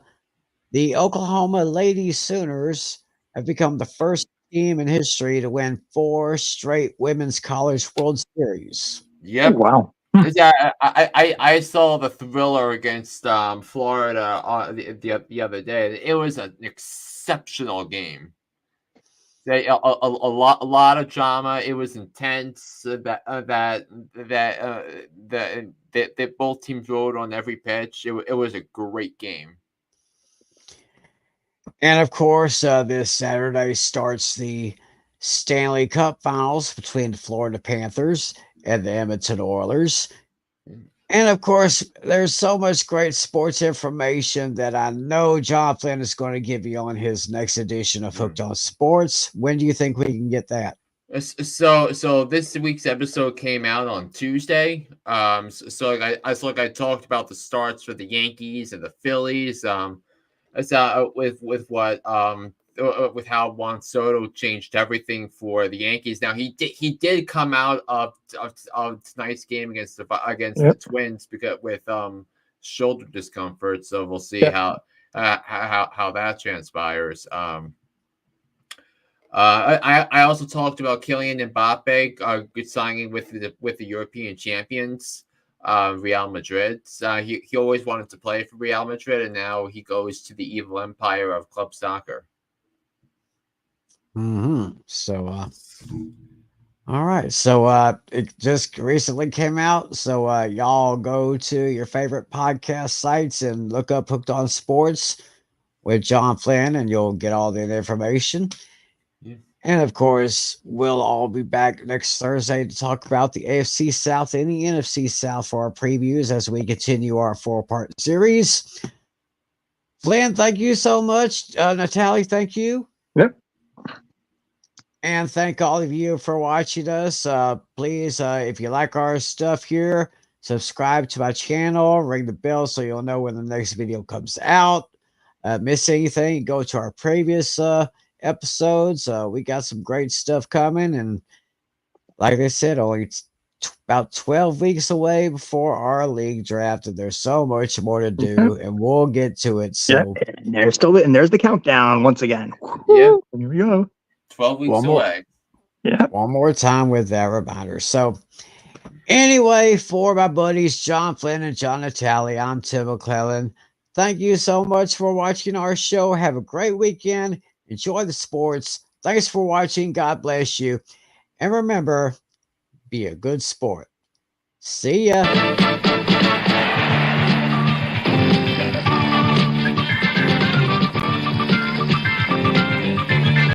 Oklahoma Lady Sooners have become the first team in history to win 4 straight Women's College World Series. Yep. Oh, wow. Yeah, I saw the thriller against Florida the other day. It was an exceptional game. A lot of drama. It was intense. That both teams rode on every pitch. It was a great game. And of course, this Saturday starts the Stanley Cup Finals between the Florida Panthers and the Edmonton Oilers. And of course, there's so much great sports information that I know John Flynn is going to give you on his next edition of Hooked on Sports. When do you think we can get that? So this week's episode came out on Tuesday. So I talked about the starts for the Yankees and the Phillies. With how Juan Soto changed everything for the Yankees. Now he did come out of tonight's game against the Twins because with shoulder discomfort. So we'll see how that transpires. I also talked about Kylian Mbappe good signing with the European champions. Real Madrid. He always wanted to play for Real Madrid, and now he goes to the evil empire of club soccer. So, all right. So, it just recently came out. So, y'all go to your favorite podcast sites and look up Hooked on Sports with John Flynn, and you'll get all the information. Yeah. And of course, we'll all be back next Thursday to talk about the AFC South and the NFC South for our previews as we continue our 4-part series. Flynn, thank you so much. Natalie, thank you. Yep. And thank all of you for watching us. Please, if you like our stuff here, subscribe to my channel, ring the bell so you'll know when the next video comes out. Miss anything, go to our previous episodes. We got some great stuff coming. And like I said, only about 12 weeks away before our league draft. And there's so much more to do, and we'll get to it. So and there's the countdown once again. Yeah. Here we go. 12 weeks away. Yeah. One more time with that reminder. So anyway, for my buddies John Flynn and John Natale, I'm Tim McClellan. Thank you so much for watching our show. Have a great weekend. Enjoy the sports. Thanks for watching. God bless you. And remember, be a good sport. See ya.